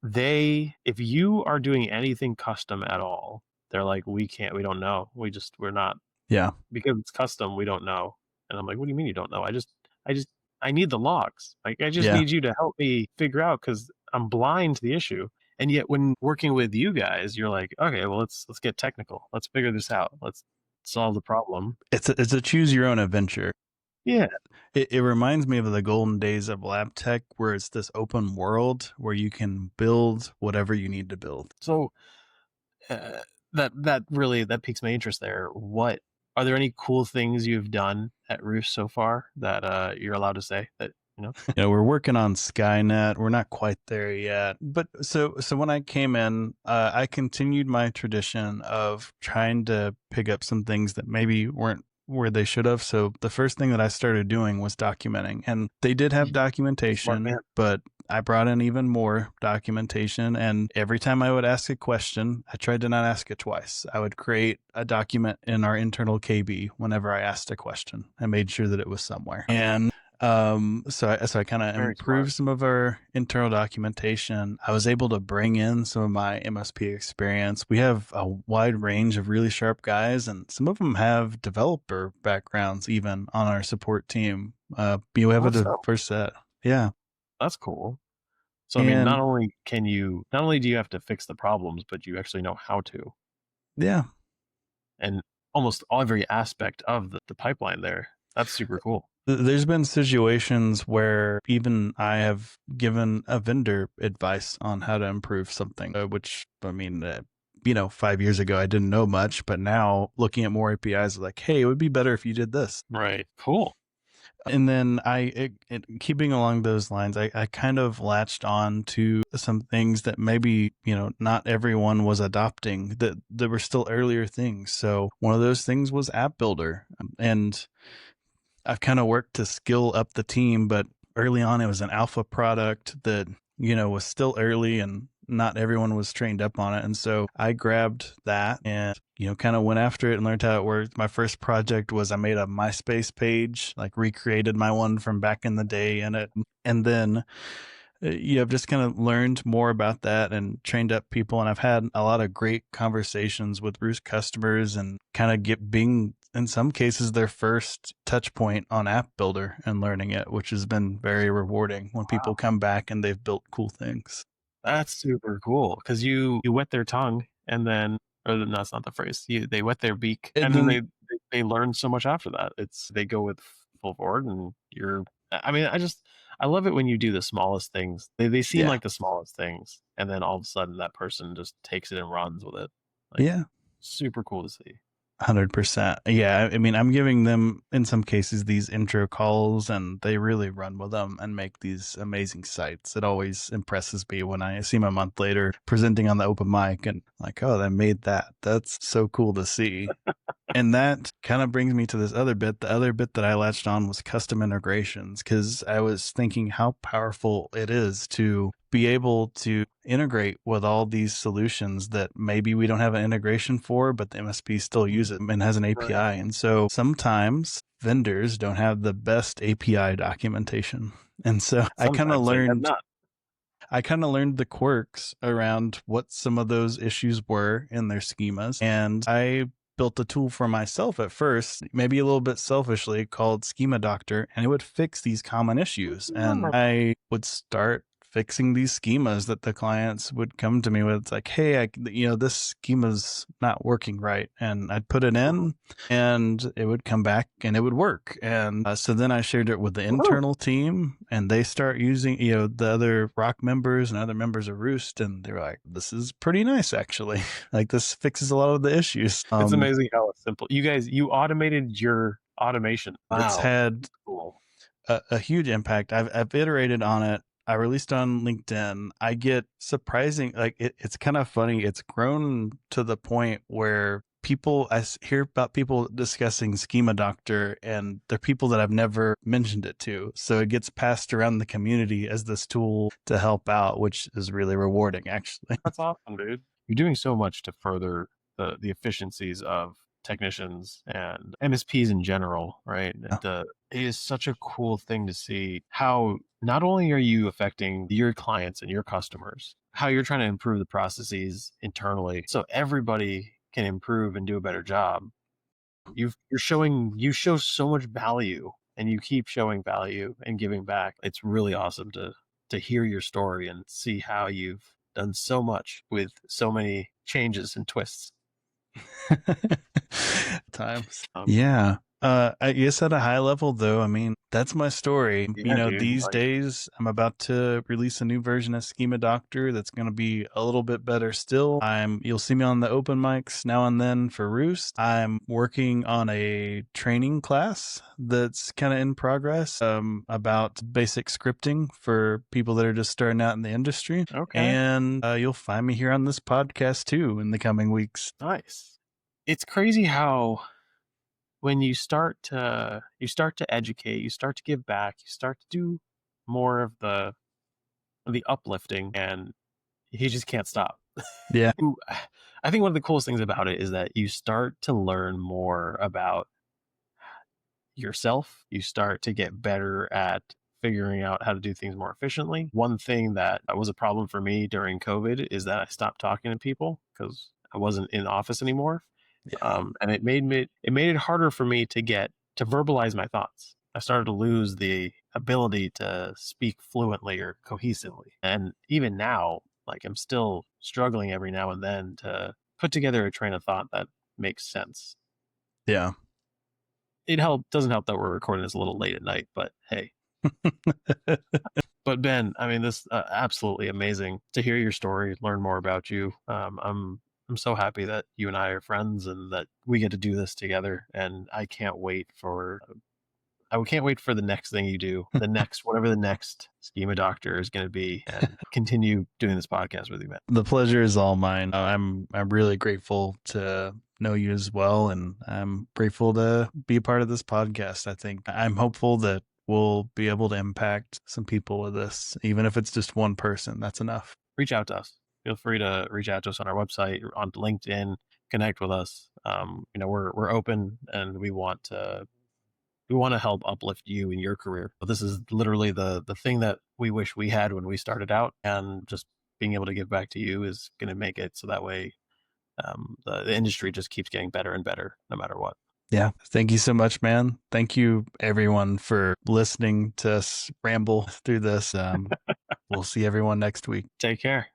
if you are doing anything custom at all, they're like, we don't know. We're not.
Yeah.
Because it's custom, we don't know. And I'm like, what do you mean you don't know? I need the logs. Like, I just need you to help me figure out because I'm blind to the issue. And yet when working with you guys, you're like, okay, well, let's get technical. Let's figure this out. Let's solve the problem.
It's a choose your own adventure.
Yeah.
It reminds me of the golden days of lab tech where it's this open world where you can build whatever you need to build.
So that really piques my interest there. Are there any cool things you've done at Rewst so far that you're allowed to say that,
we're working on Skynet. We're not quite there yet. But so when I came in, I continued my tradition of trying to pick up some things that maybe weren't where they should have. So the first thing that I started doing was documenting, and they did have documentation, but I brought in even more documentation. And every time I would ask a question, I tried to not ask it twice. I would create a document in our internal KB whenever I asked a question. I made sure that it was somewhere. And so I kind of improved some of our internal documentation. I was able to bring in some of my MSP experience. We have a wide range of really sharp guys, and some of them have developer backgrounds even on our support team. We have a diverse set. Yeah.
That's cool. So, I mean, not only do you have to fix the problems, but you actually know how to.
Yeah.
And almost every aspect of the pipeline there. That's super cool.
There's been situations where even I have given a vendor advice on how to improve something, which, I mean, 5 years ago, I didn't know much, but now looking at more APIs, like, hey, it would be better if you did this.
Right. Cool.
And then keeping along those lines, I kind of latched on to some things that maybe, not everyone was adopting, that there were still earlier things. So one of those things was App Builder. And I've kind of worked to skill up the team, but early on it was an alpha product that, was still early and not everyone was trained up on it. And so I grabbed that and, kind of went after it and learned how it worked. My first project was I made a MySpace page, like recreated my one from back in the day in it. And then I've just kind of learned more about that and trained up people. And I've had a lot of great conversations with Rewst customers and kind of being in some cases their first touch point on App Builder and learning it, which has been very rewarding when people come back and they've built cool things.
That's super cool because you wet their tongue and then, or no, that's not the phrase. They wet their beak and then they learn so much after that. They go with full forward and I love it when you do the smallest things. They seem like the smallest things, and then all of a sudden that person just takes it and runs with it. Super cool to see.
100%. Yeah. I mean, I'm giving them in some cases these intro calls and they really run with them and make these amazing sites. It always impresses me when I see them a month later presenting on the open mic and like, oh, they made that. That's so cool to see. And that kind of brings me to this other bit. The other bit that I latched on was custom integrations, because I was thinking how powerful it is to be able to integrate with all these solutions that maybe we don't have an integration for, but the MSP still use it and has an API. Right. And so sometimes vendors don't have the best API documentation. And so I kind of learned I kind of learned the quirks around what some of those issues were in their schemas. And I built a tool for myself at first, maybe a little bit selfishly, called Schema Doctor, and it would fix these common issues. And I would start fixing these schemas that the clients would come to me with. It's like, hey, this schema's not working right. And I'd put it in and it would come back and it would work. And so then I shared it with the internal team, and they start using, the other Rock members and other members of Rewst. And they're like, this is pretty nice, actually. Like, this fixes a lot of the issues.
It's amazing how simple. You automated your automation. Wow.
It's had a huge impact. I've iterated on it. I released on LinkedIn. I get surprising, it's kind of funny. It's grown to the point where I hear about people discussing Schema Doctor, and they're people that I've never mentioned it to. So it gets passed around the community as this tool to help out, which is really rewarding, actually.
That's awesome, dude. You're doing so much to further the efficiencies of technicians and MSPs in general, right?
Yeah.
It is such a cool thing to see how not only are you affecting your clients and your customers, how you're trying to improve the processes internally so everybody can improve and do a better job. You show so much value, and you keep showing value and giving back. It's really awesome to hear your story and see how you've done so much with so many changes and twists.
Times. Yeah. I guess at a high level, though, I mean, that's my story.
Yeah, dude,
these days, I'm about to release a new version of Schema Doctor that's going to be a little bit better still. You'll see me on the open mics now and then for Rewst. I'm working on a training class that's kind of in progress about basic scripting for people that are just starting out in the industry.
Okay.
And you'll find me here on this podcast too in the coming weeks.
Nice. It's crazy how when you start to educate, you start to give back, you start to do more of the uplifting, and you just can't stop.
Yeah.
I think one of the coolest things about it is that you start to learn more about yourself. You start to get better at figuring out how to do things more efficiently. One thing that was a problem for me during COVID is that I stopped talking to people because I wasn't in the office anymore.
Yeah.
And it made it harder for me to verbalize my thoughts. I started to lose the ability to speak fluently or cohesively. And even now, I'm still struggling every now and then to put together a train of thought that makes sense.
Yeah.
It doesn't help that we're recording this a little late at night, but hey. But Ben, I mean, this absolutely amazing to hear your story, learn more about you. I'm so happy that you and I are friends and that we get to do this together. And I can't wait for the next thing you do, whatever the next Schema Doctor is going to be, and continue doing this podcast with you, man.
The pleasure is all mine. I'm really grateful to know you as well, and I'm grateful to be a part of this podcast. I think I'm hopeful that we'll be able to impact some people with this, even if it's just one person. That's enough.
Reach out to us. Feel free to reach out to us on our website, on LinkedIn, connect with us. We're open, and we want to help uplift you in your career. But this is literally the thing that we wish we had when we started out, and just being able to give back to you is going to make it so that way the industry just keeps getting better and better no matter what.
Yeah. Thank you so much, man. Thank you, everyone, for listening to us ramble through this. We'll see everyone next week.
Take care.